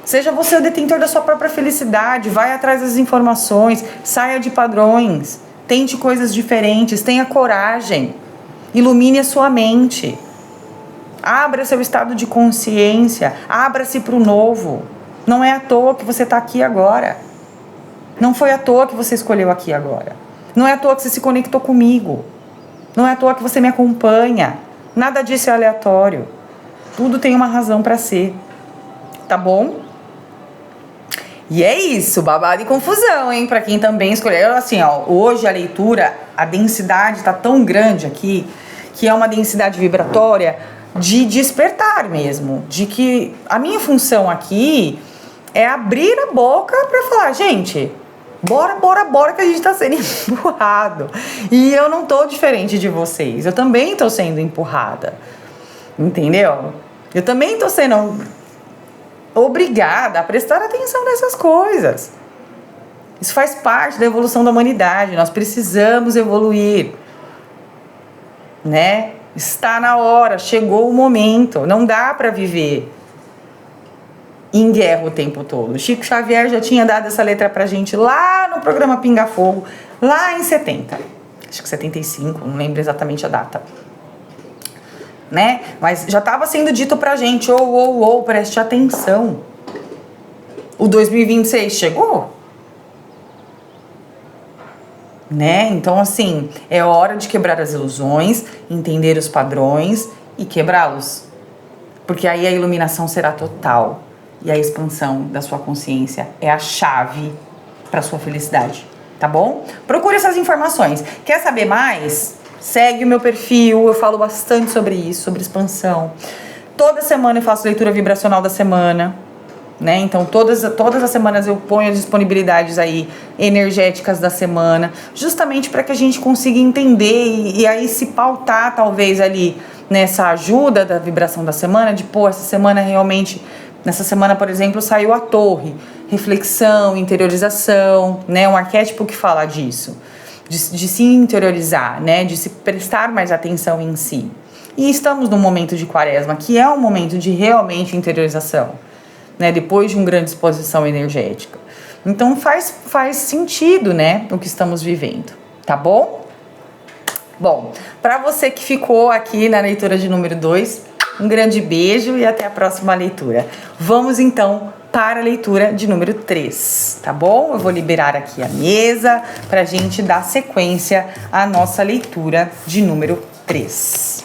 S1: Seja você o detentor da sua própria felicidade. Vai atrás das informações. Saia de padrões. Tente coisas diferentes. Tenha coragem. Ilumine a sua mente. Abra seu estado de consciência. Abra-se para o novo. Não é à toa que você está aqui agora. Não foi à toa que você escolheu aqui agora. Não é à toa que você se conectou comigo. Não é à toa que você me acompanha. Nada disso é aleatório. Tudo tem uma razão para ser. Tá bom? E é isso, babado e confusão, hein? Para quem também escolheu. Assim, hoje a leitura, a densidade tá tão grande aqui, que é uma densidade vibratória de despertar mesmo. De que a minha função aqui é abrir a boca para falar, gente, bora que a gente tá sendo empurrado. E eu não tô diferente de vocês. Eu também tô sendo empurrada. Entendeu? Eu também tô sendo obrigada a prestar atenção nessas coisas. Isso faz parte da evolução da humanidade. Nós precisamos evoluir. Né? Está na hora, chegou o momento. Não dá para viver em guerra o tempo todo. Chico Xavier já tinha dado essa letra pra gente lá no programa Pinga Fogo, lá em 70. Acho que 75, não lembro exatamente a data. Né? Mas já estava sendo dito pra gente, preste atenção. O 2026 chegou? Né? Então, assim, é hora de quebrar as ilusões, entender os padrões e quebrá-los. Porque aí a iluminação será total. E a expansão da sua consciência é a chave para sua felicidade, tá bom? Procure essas informações. Quer saber mais? Segue o meu perfil, eu falo bastante sobre isso, sobre expansão. Toda semana eu faço leitura vibracional da semana, né? Então todas as semanas eu ponho as disponibilidades aí energéticas da semana, justamente para que a gente consiga entender e aí se pautar talvez ali nessa ajuda da vibração da semana, de pô, essa semana realmente, nessa semana, por exemplo, saiu a torre, reflexão, interiorização, né? Um arquétipo que fala disso, de se interiorizar, né? De se prestar mais atenção em si. E estamos num momento de quaresma, que é um momento de realmente interiorização, né? Depois de uma grande exposição energética. Então faz sentido, né? O que estamos vivendo, tá bom? Bom, para você que ficou aqui na leitura de número 2, um grande beijo e até a próxima leitura. Vamos então para a leitura de número 3, tá bom? Eu vou liberar aqui a mesa para a gente dar sequência à nossa leitura de número 3.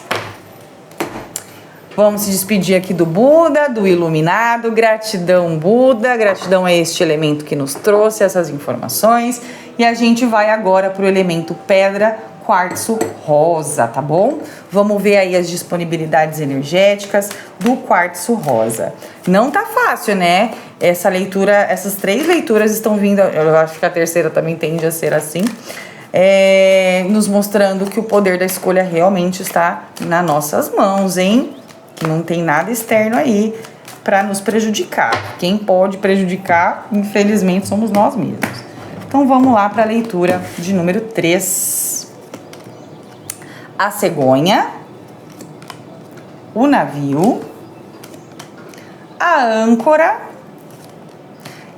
S1: Vamos se despedir aqui do Buda, do iluminado. Gratidão, Buda. Gratidão a este elemento que nos trouxe essas informações. E a gente vai agora para o elemento pedra, quartzo rosa, tá bom? Vamos ver aí as disponibilidades energéticas do quartzo rosa. Não tá fácil, né? Essa leitura, essas 3 leituras estão vindo, eu acho que a terceira também tende a ser assim, nos mostrando que o poder da escolha realmente está nas nossas mãos, hein? Que não tem nada externo aí para nos prejudicar. Quem pode prejudicar, infelizmente, somos nós mesmos. Então vamos lá para a leitura de número 3. A cegonha, o navio, a âncora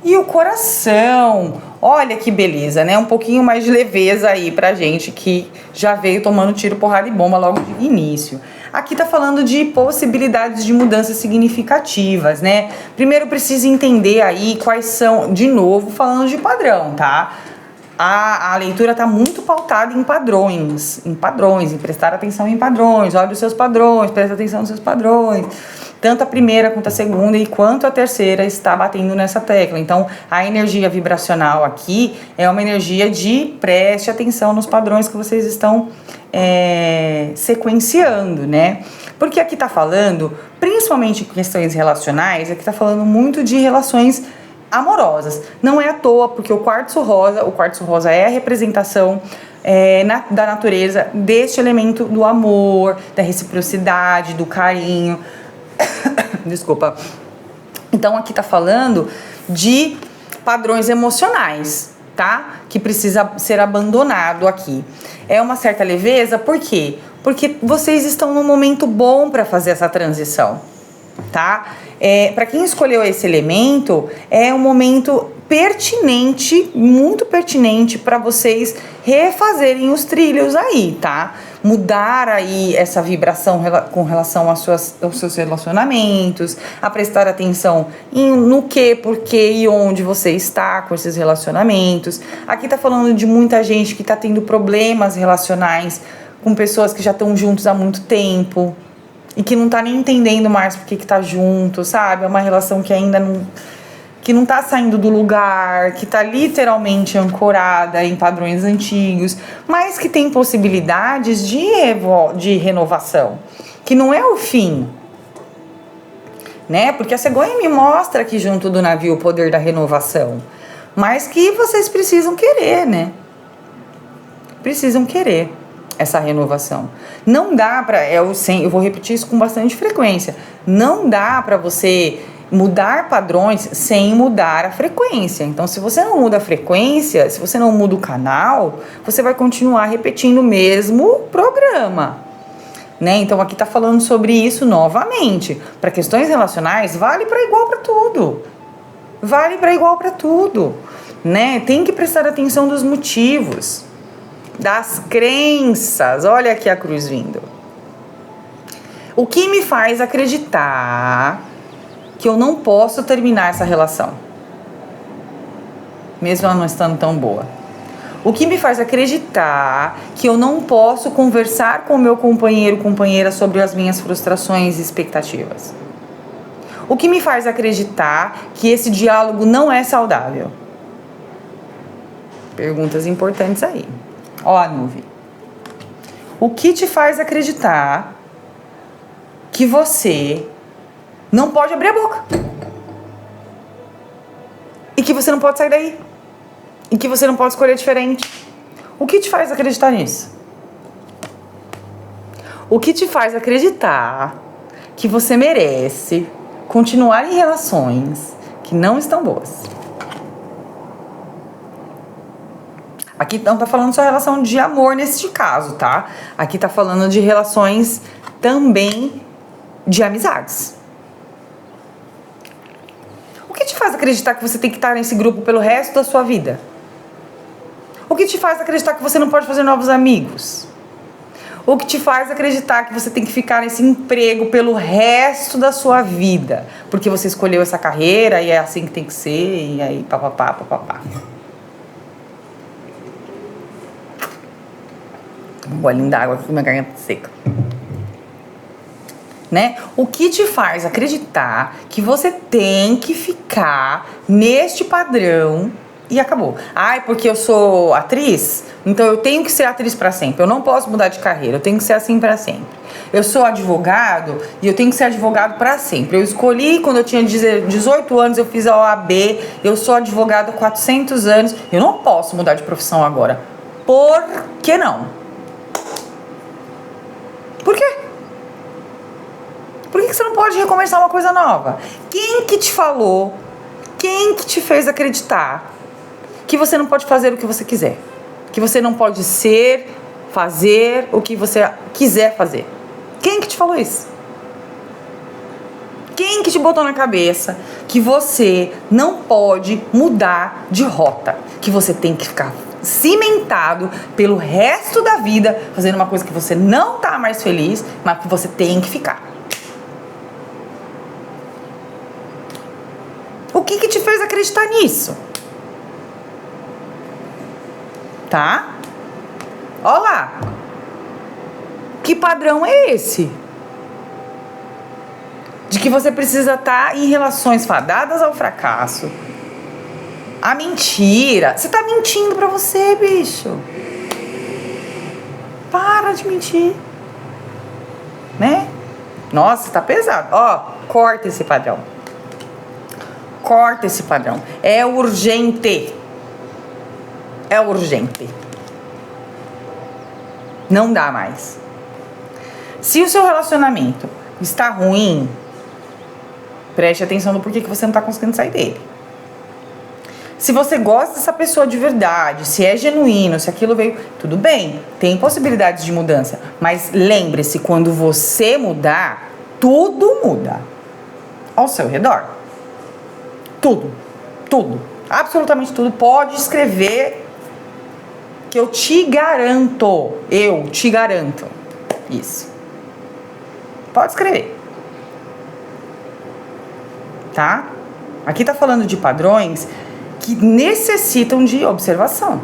S1: e o coração. Olha que beleza, né? Um pouquinho mais de leveza aí pra gente que já veio tomando tiro, porrada e bomba logo de início. Aqui tá falando de possibilidades de mudanças significativas, né? Primeiro precisa entender aí quais são, de novo, falando de padrão, tá? A leitura tá muito pautada em padrões, em prestar atenção em padrões. Olha os seus padrões, presta atenção nos seus padrões. Tanto a primeira quanto a segunda e quanto a terceira está batendo nessa tecla. Então, a energia vibracional aqui é uma energia de preste atenção nos padrões que vocês estão sequenciando, né? Porque aqui tá falando, principalmente questões relacionais, aqui tá falando muito de relações amorosas. Não é à toa, porque o quartzo rosa é a representação da natureza deste elemento do amor, da reciprocidade, do carinho. Desculpa. Então aqui tá falando de padrões emocionais, tá? Que precisa ser abandonado aqui. É uma certa leveza, por quê? Porque vocês estão num momento bom para fazer essa transição, tá? Para quem escolheu esse elemento, é um momento pertinente, muito pertinente para vocês refazerem os trilhos aí, tá? Mudar aí essa vibração com relação aos seus relacionamentos, a prestar atenção no que, porquê e onde você está com esses relacionamentos. Aqui tá falando de muita gente que tá tendo problemas relacionais com pessoas que já estão juntos há muito tempo e que não tá nem entendendo mais por que tá junto, sabe? É uma relação que ainda não tá saindo do lugar, que tá literalmente ancorada em padrões antigos, mas que tem possibilidades de renovação, que não é o fim, né? Porque a cegonha me mostra aqui junto do navio o poder da renovação, mas que vocês precisam querer, né? Precisam querer essa renovação. Não dá pra, eu vou repetir isso com bastante frequência, não dá pra você mudar padrões sem mudar a frequência. Então, se você não muda a frequência, se você não muda o canal, você vai continuar repetindo o mesmo programa, né? Então, aqui tá falando sobre isso novamente. Para questões relacionais, vale para igual para tudo. Vale para igual para tudo, né? Tem que prestar atenção dos motivos, das crenças. Olha aqui a cruz vindo. O que me faz acreditar que eu não posso terminar essa relação, mesmo ela não estando tão boa? O que me faz acreditar que eu não posso conversar com o meu companheiro, companheira sobre as minhas frustrações e expectativas? O que me faz acreditar que esse diálogo não é saudável? Perguntas importantes aí. Ó a nuvem. O que te faz acreditar que você não pode abrir a boca? E que você não pode sair daí? E que você não pode escolher diferente? O que te faz acreditar nisso? O que te faz acreditar que você merece continuar em relações que não estão boas? Aqui não tá falando só relação de amor neste caso, tá? Aqui tá falando de relações também de amizades. O que te faz acreditar que você tem que estar nesse grupo pelo resto da sua vida? O que te faz acreditar que você não pode fazer novos amigos? O que te faz acreditar que você tem que ficar nesse emprego pelo resto da sua vida? Porque você escolheu essa carreira e é assim que tem que ser, e aí papapá, papapá. Um golinho d'água aqui, minha garganta seca. Né? O que te faz acreditar que você tem que ficar neste padrão e acabou. Ai, porque eu sou atriz, então eu tenho que ser atriz para sempre. Eu não posso mudar de carreira, eu tenho que ser assim para sempre. Eu sou advogado e eu tenho que ser advogado para sempre. Eu escolhi quando eu tinha 18 anos, eu fiz a OAB, eu sou advogado há 400 anos. Eu não posso mudar de profissão agora. Por que não? Por quê? Por que você não pode recomeçar uma coisa nova? Quem que te falou? Quem que te fez acreditar que você não pode fazer o que você quiser? Que você não pode fazer o que você quiser fazer? Quem que te falou isso? Quem que te botou na cabeça que você não pode mudar de rota? Que você tem que ficar cimentado pelo resto da vida fazendo uma coisa que você não tá mais feliz, mas que você tem que ficar? O que te fez acreditar nisso? Tá? Ó lá. Que padrão é esse? De que você precisa estar em relações fadadas ao fracasso. A mentira. Você tá mentindo pra você, bicho. Para de mentir. Né? Nossa, tá pesado. Ó, corta esse padrão. Corta esse padrão. É urgente. É urgente. Não dá mais. Se o seu relacionamento está ruim, preste atenção no porquê que você não está conseguindo sair dele. Se você gosta dessa pessoa de verdade, se é genuíno, se aquilo veio, tudo bem, tem possibilidades de mudança. Mas lembre-se, quando você mudar, tudo muda ao seu redor. Tudo, tudo, absolutamente tudo. Pode escrever que eu te garanto isso. Pode escrever. Tá? Aqui tá falando de padrões que necessitam de observação.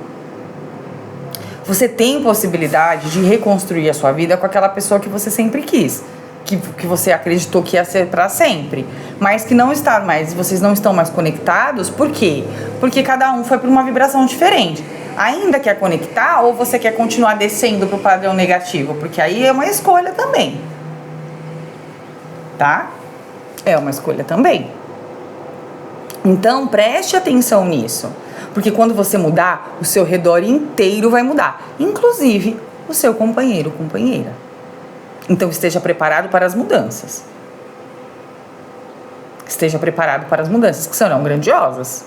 S1: Você tem possibilidade de reconstruir a sua vida com aquela pessoa que você sempre quis, que você acreditou que ia ser para sempre, mas que não está mais, vocês não estão mais conectados. Por quê? Porque cada um foi para uma vibração diferente. Ainda quer conectar ou você quer continuar descendo para o padrão negativo? Porque aí é uma escolha também. Tá? É uma escolha também. Então, preste atenção nisso. Porque quando você mudar, o seu redor inteiro vai mudar. Inclusive, o seu companheiro ou companheira. Então, esteja preparado para as mudanças. Esteja preparado para as mudanças, que serão grandiosas.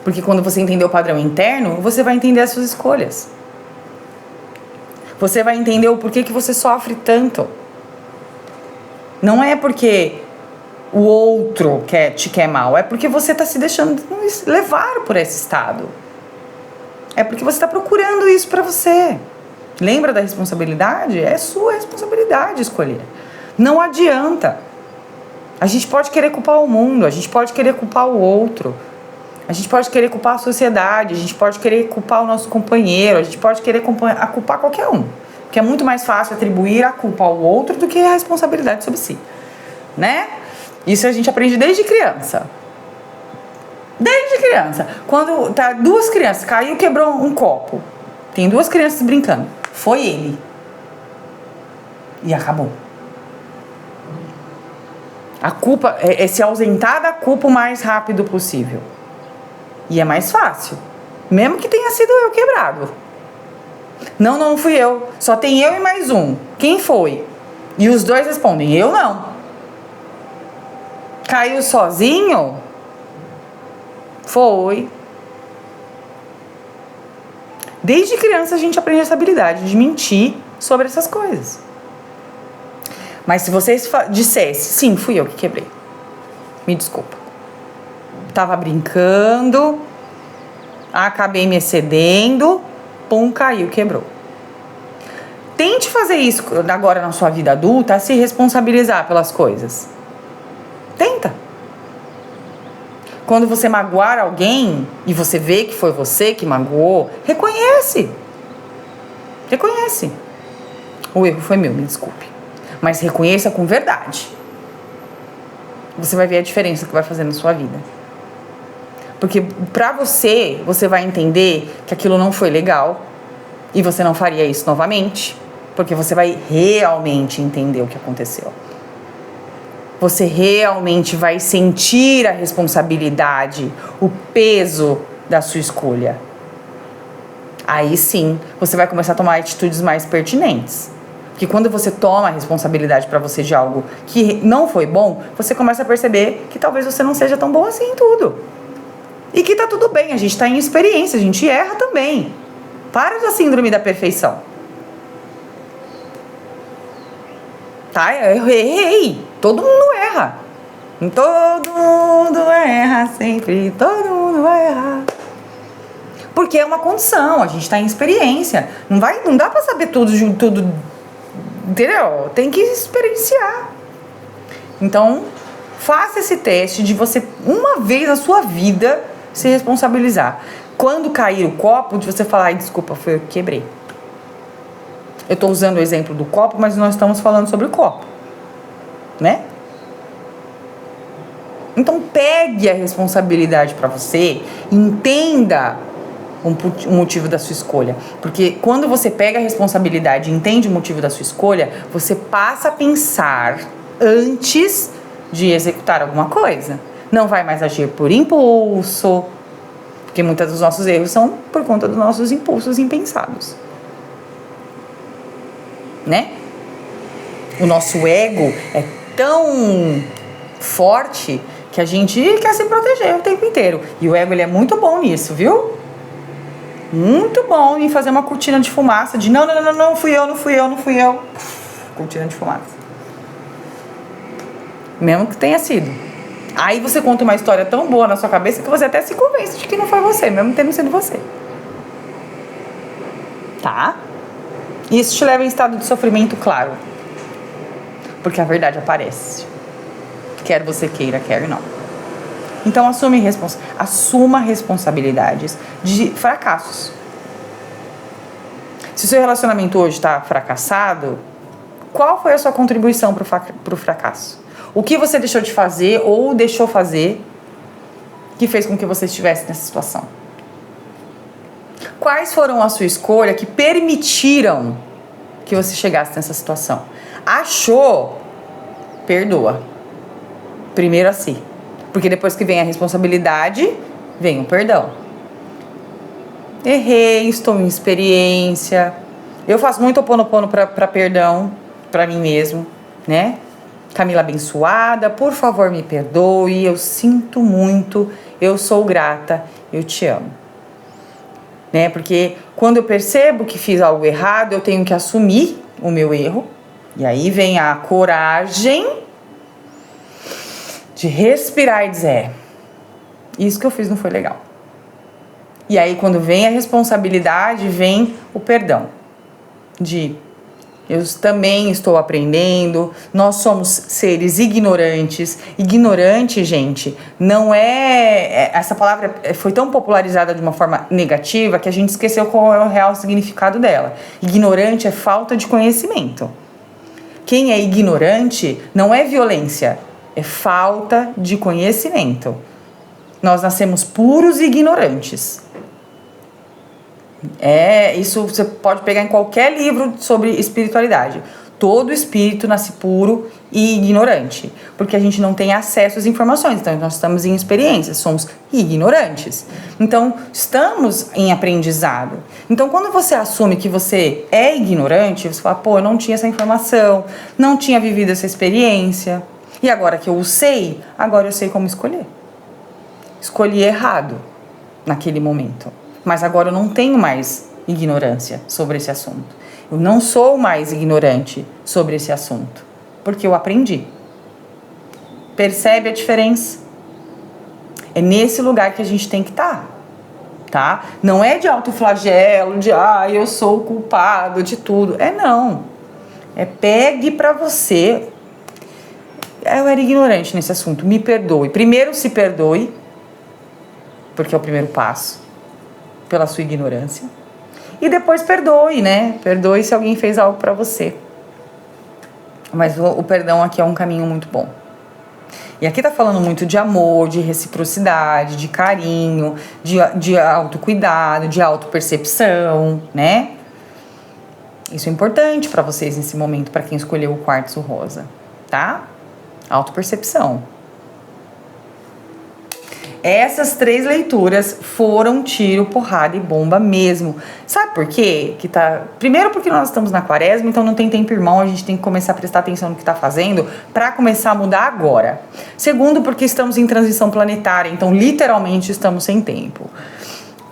S1: Porque quando você entender o padrão interno, você vai entender as suas escolhas. Você vai entender o porquê que você sofre tanto. Não é porque o outro te quer mal, é porque você está se deixando levar por esse estado. É porque você está procurando isso para você. Lembra da responsabilidade? É sua responsabilidade escolher. Não adianta. A gente pode querer culpar o mundo, a gente pode querer culpar o outro, a gente pode querer culpar a sociedade, a gente pode querer culpar o nosso companheiro, a gente pode querer culpar qualquer um. Porque é muito mais fácil atribuir a culpa ao outro do que a responsabilidade sobre si. Né? Isso a gente aprende desde criança. Desde criança. Quando tá duas crianças, caiu, quebrou um copo. Tem duas crianças brincando. Foi ele. E acabou. A culpa é se ausentar da culpa o mais rápido possível. E é mais fácil. Mesmo que tenha sido eu quebrado. Não, não fui eu. Só tem eu e mais um. Quem foi? E os dois respondem, eu não. Caiu sozinho? Foi. Desde criança a gente aprende essa habilidade de mentir sobre essas coisas. Mas se vocês dissessem, sim, fui eu que quebrei. Me desculpa. Tava brincando, acabei me excedendo, pum, caiu, quebrou. Tente fazer isso agora na sua vida adulta, se responsabilizar pelas coisas. Tenta. Quando você magoar alguém e você vê que foi você que magoou, reconhece. Reconhece. O erro foi meu, me desculpe. Mas reconheça com verdade. Você vai ver a diferença que vai fazer na sua vida. Porque pra você vai entender que aquilo não foi legal e você não faria isso novamente, porque você vai realmente entender o que aconteceu. Você realmente vai sentir a responsabilidade, o peso da sua escolha. Aí sim, você vai começar a tomar atitudes mais pertinentes. Porque quando você toma a responsabilidade pra você de algo que não foi bom, você começa a perceber que talvez você não seja tão bom assim em tudo. E que tá tudo bem, a gente tá em experiência, a gente erra também. Para da síndrome da perfeição. Tá? Eu errei. Todo mundo erra. Todo mundo erra sempre. Todo mundo vai errar. Porque é uma condição, a gente tá em experiência. Não dá pra saber tudo, entendeu? Tem que experienciar. Então, faça esse teste de você, uma vez na sua vida, se responsabilizar. Quando cair o copo, de você falar, ai, desculpa, foi eu que quebrei. Eu tô usando o exemplo do copo, mas nós estamos falando sobre o copo. Né? Então, pegue a responsabilidade pra você, entenda o motivo da sua escolha. Porque quando você pega a responsabilidade e entende o motivo da sua escolha, você passa a pensar antes de executar alguma coisa. Não vai mais agir por impulso, porque muitos dos nossos erros são por conta dos nossos impulsos impensados. Né? O nosso ego é tão forte que a gente quer se proteger o tempo inteiro. E o ego, ele é muito bom nisso, viu? Muito bom em fazer uma cortina de fumaça de não, fui eu. Cortina de fumaça. Mesmo que tenha sido. Aí você conta uma história tão boa na sua cabeça que você até se convence de que não foi você, mesmo tendo sido você. Tá? Isso te leva em estado de sofrimento, claro. Porque a verdade aparece. Quer você queira, quer não. Então assuma responsabilidades de fracassos. Se o seu relacionamento hoje está fracassado, qual foi a sua contribuição para o fracasso? O que você deixou de fazer ou deixou fazer que fez com que você estivesse nessa situação? Quais foram a sua escolha que permitiram que você chegasse nessa situação? Achou? Perdoa. Primeiro a si. Porque depois que vem a responsabilidade, vem o perdão. Errei, estou em experiência. Eu faço muito Ho'oponopono para perdão, para mim mesmo, né? Camila abençoada, por favor me perdoe, eu sinto muito, eu sou grata, eu te amo. Né? Porque quando eu percebo que fiz algo errado, eu tenho que assumir o meu erro. E aí vem a coragem de respirar e dizer, isso que eu fiz não foi legal. E aí quando vem a responsabilidade, vem o perdão. Eu também estou aprendendo, nós somos seres ignorantes. Ignorante, gente, não é... Essa palavra foi tão popularizada de uma forma negativa que a gente esqueceu qual é o real significado dela. Ignorante é falta de conhecimento. Quem é ignorante não é violência, é falta de conhecimento. Nós nascemos puros e ignorantes. Isso você pode pegar em qualquer livro sobre espiritualidade. Todo espírito nasce puro e ignorante, porque a gente não tem acesso às informações. Então, nós estamos em experiências, somos ignorantes. Então, estamos em aprendizado. Então, quando você assume que você é ignorante, você fala, pô, eu não tinha essa informação, não tinha vivido essa experiência, e agora que eu o sei, agora eu sei como escolher. Escolhi errado naquele momento, mas agora eu não tenho mais ignorância sobre esse assunto. Eu não sou mais ignorante sobre esse assunto, porque eu aprendi. Percebe a diferença? É nesse lugar que a gente tem que estar, tá? Não é de autoflagelo, de eu sou o culpado de tudo. Não. Pegue pra você. Eu era ignorante nesse assunto, me perdoe. Primeiro se perdoe, porque é o primeiro passo, pela sua ignorância. E depois perdoe, né? Perdoe se alguém fez algo pra você. Mas o perdão aqui é um caminho muito bom. E aqui tá falando muito de amor, de reciprocidade, de carinho, de autocuidado, de autopercepção, né? Isso é importante pra vocês nesse momento, pra quem escolheu o quartzo rosa, tá? Autopercepção. Essas 3 leituras foram tiro, porrada e bomba mesmo. Sabe por quê? Primeiro porque nós estamos na quaresma, então não tem tempo irmão, a gente tem que começar a prestar atenção no que está fazendo para começar a mudar agora. Segundo, porque estamos em transição planetária, então literalmente estamos sem tempo.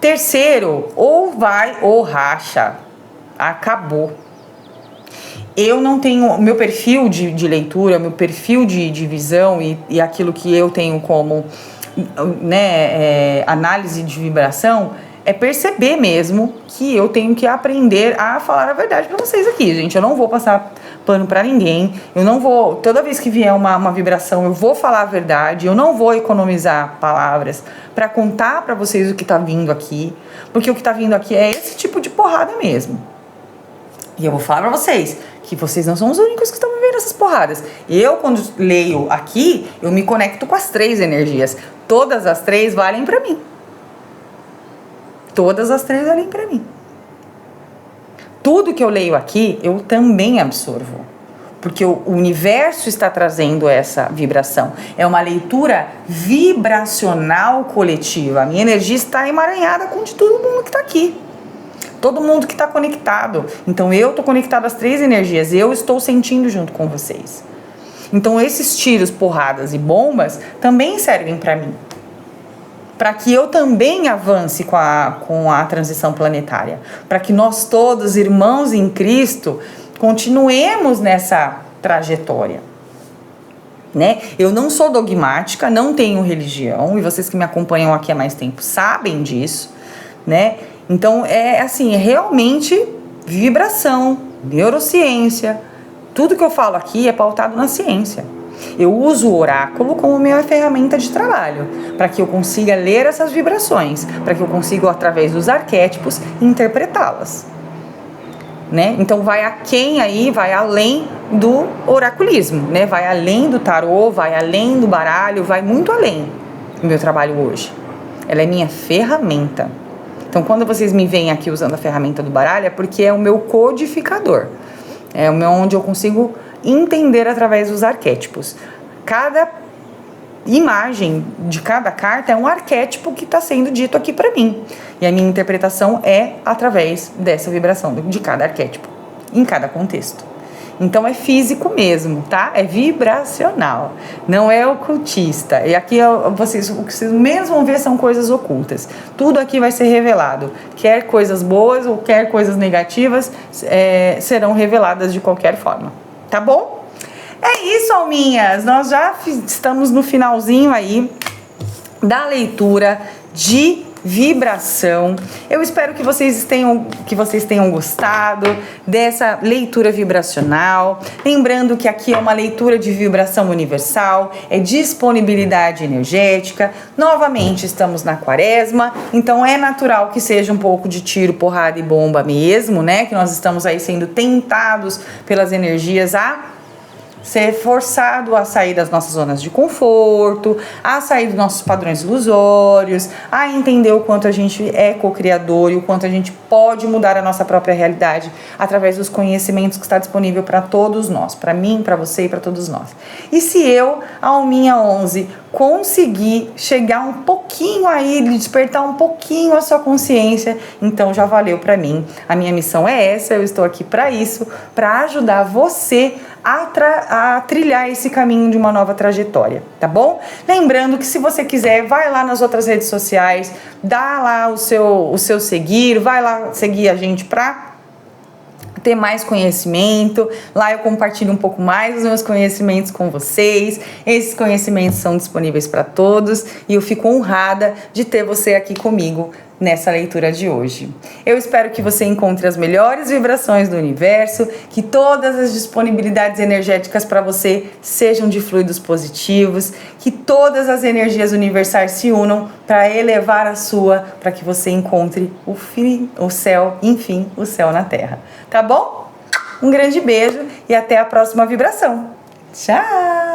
S1: Terceiro, ou vai ou racha. Acabou. Eu não tenho, meu perfil de leitura, meu perfil de visão e aquilo que eu tenho como análise de vibração é perceber mesmo que eu tenho que aprender a falar a verdade pra vocês aqui, gente. Eu não vou passar pano pra ninguém, eu não vou, toda vez que vier uma vibração, eu vou falar a verdade, eu não vou economizar palavras pra contar pra vocês o que tá vindo aqui, porque o que tá vindo aqui é esse tipo de porrada mesmo. E eu vou falar pra vocês que vocês não são os únicos que estão vivendo essas porradas. Eu, quando leio aqui, eu me conecto com as 3 energias. Todas as 3 valem pra mim. Todas as 3 valem pra mim. Tudo que eu leio aqui, eu também absorvo. Porque o universo está trazendo essa vibração. É uma leitura vibracional coletiva. A minha energia está emaranhada com de todo mundo que está aqui. Todo mundo que está conectado. Então eu estou conectado às 3 energias. Eu estou sentindo junto com vocês. Então esses tiros, porradas e bombas também servem para mim. Para que eu também avance com a transição planetária. Para que nós todos, irmãos em Cristo, continuemos nessa trajetória. Né? Eu não sou dogmática, não tenho religião. E vocês que me acompanham aqui há mais tempo sabem disso. Né? Então, é realmente vibração, neurociência. Tudo que eu falo aqui é pautado na ciência. Eu uso o oráculo como minha ferramenta de trabalho, para que eu consiga ler essas vibrações, para que eu consiga, através dos arquétipos, interpretá-las. Né? Então, vai além do oraculismo, né? Vai além do tarô, vai além do baralho, vai muito além do meu trabalho hoje. Ela é minha ferramenta. Então, quando vocês me veem aqui usando a ferramenta do baralho, é porque é o meu codificador. É onde eu consigo entender através dos arquétipos. Cada imagem de cada carta é um arquétipo que está sendo dito aqui para mim. E a minha interpretação é através dessa vibração de cada arquétipo, em cada contexto. Então é físico mesmo, tá? É vibracional, não é ocultista. E aqui o que vocês menos vão ver são coisas ocultas. Tudo aqui vai ser revelado. Quer coisas boas ou quer coisas negativas, serão reveladas de qualquer forma. Tá bom? É isso, alminhas. Nós já estamos no finalzinho aí da leitura de vibração. Eu espero que vocês tenham gostado dessa leitura vibracional. Lembrando que aqui é uma leitura de vibração universal, é disponibilidade energética. Novamente estamos na quaresma, então é natural que seja um pouco de tiro, porrada e bomba mesmo, né? Que nós estamos aí sendo tentados pelas energias a ser forçado a sair das nossas zonas de conforto, a sair dos nossos padrões ilusórios, a entender o quanto a gente é co-criador e o quanto a gente pode mudar a nossa própria realidade através dos conhecimentos que está disponível para todos nós, para mim, para você e para todos nós. E se eu, Alminha 11, conseguir chegar um pouquinho aí, despertar um pouquinho a sua consciência, então já valeu para mim. A minha missão é essa, eu estou aqui para isso, para ajudar você a trilhar esse caminho de uma nova trajetória, tá bom? Lembrando que se você quiser, vai lá nas outras redes sociais, dá lá o seu seguir, vai lá seguir a gente para ter mais conhecimento. Lá eu compartilho um pouco mais os meus conhecimentos com vocês. Esses conhecimentos são disponíveis para todos e eu fico honrada de ter você aqui comigo nessa leitura de hoje. Eu espero que você encontre as melhores vibrações do universo, que todas as disponibilidades energéticas para você sejam de fluidos positivos, que todas as energias universais se unam para elevar a sua, para que você encontre o céu, enfim, o céu na Terra. Tá bom? Um grande beijo e até a próxima vibração. Tchau!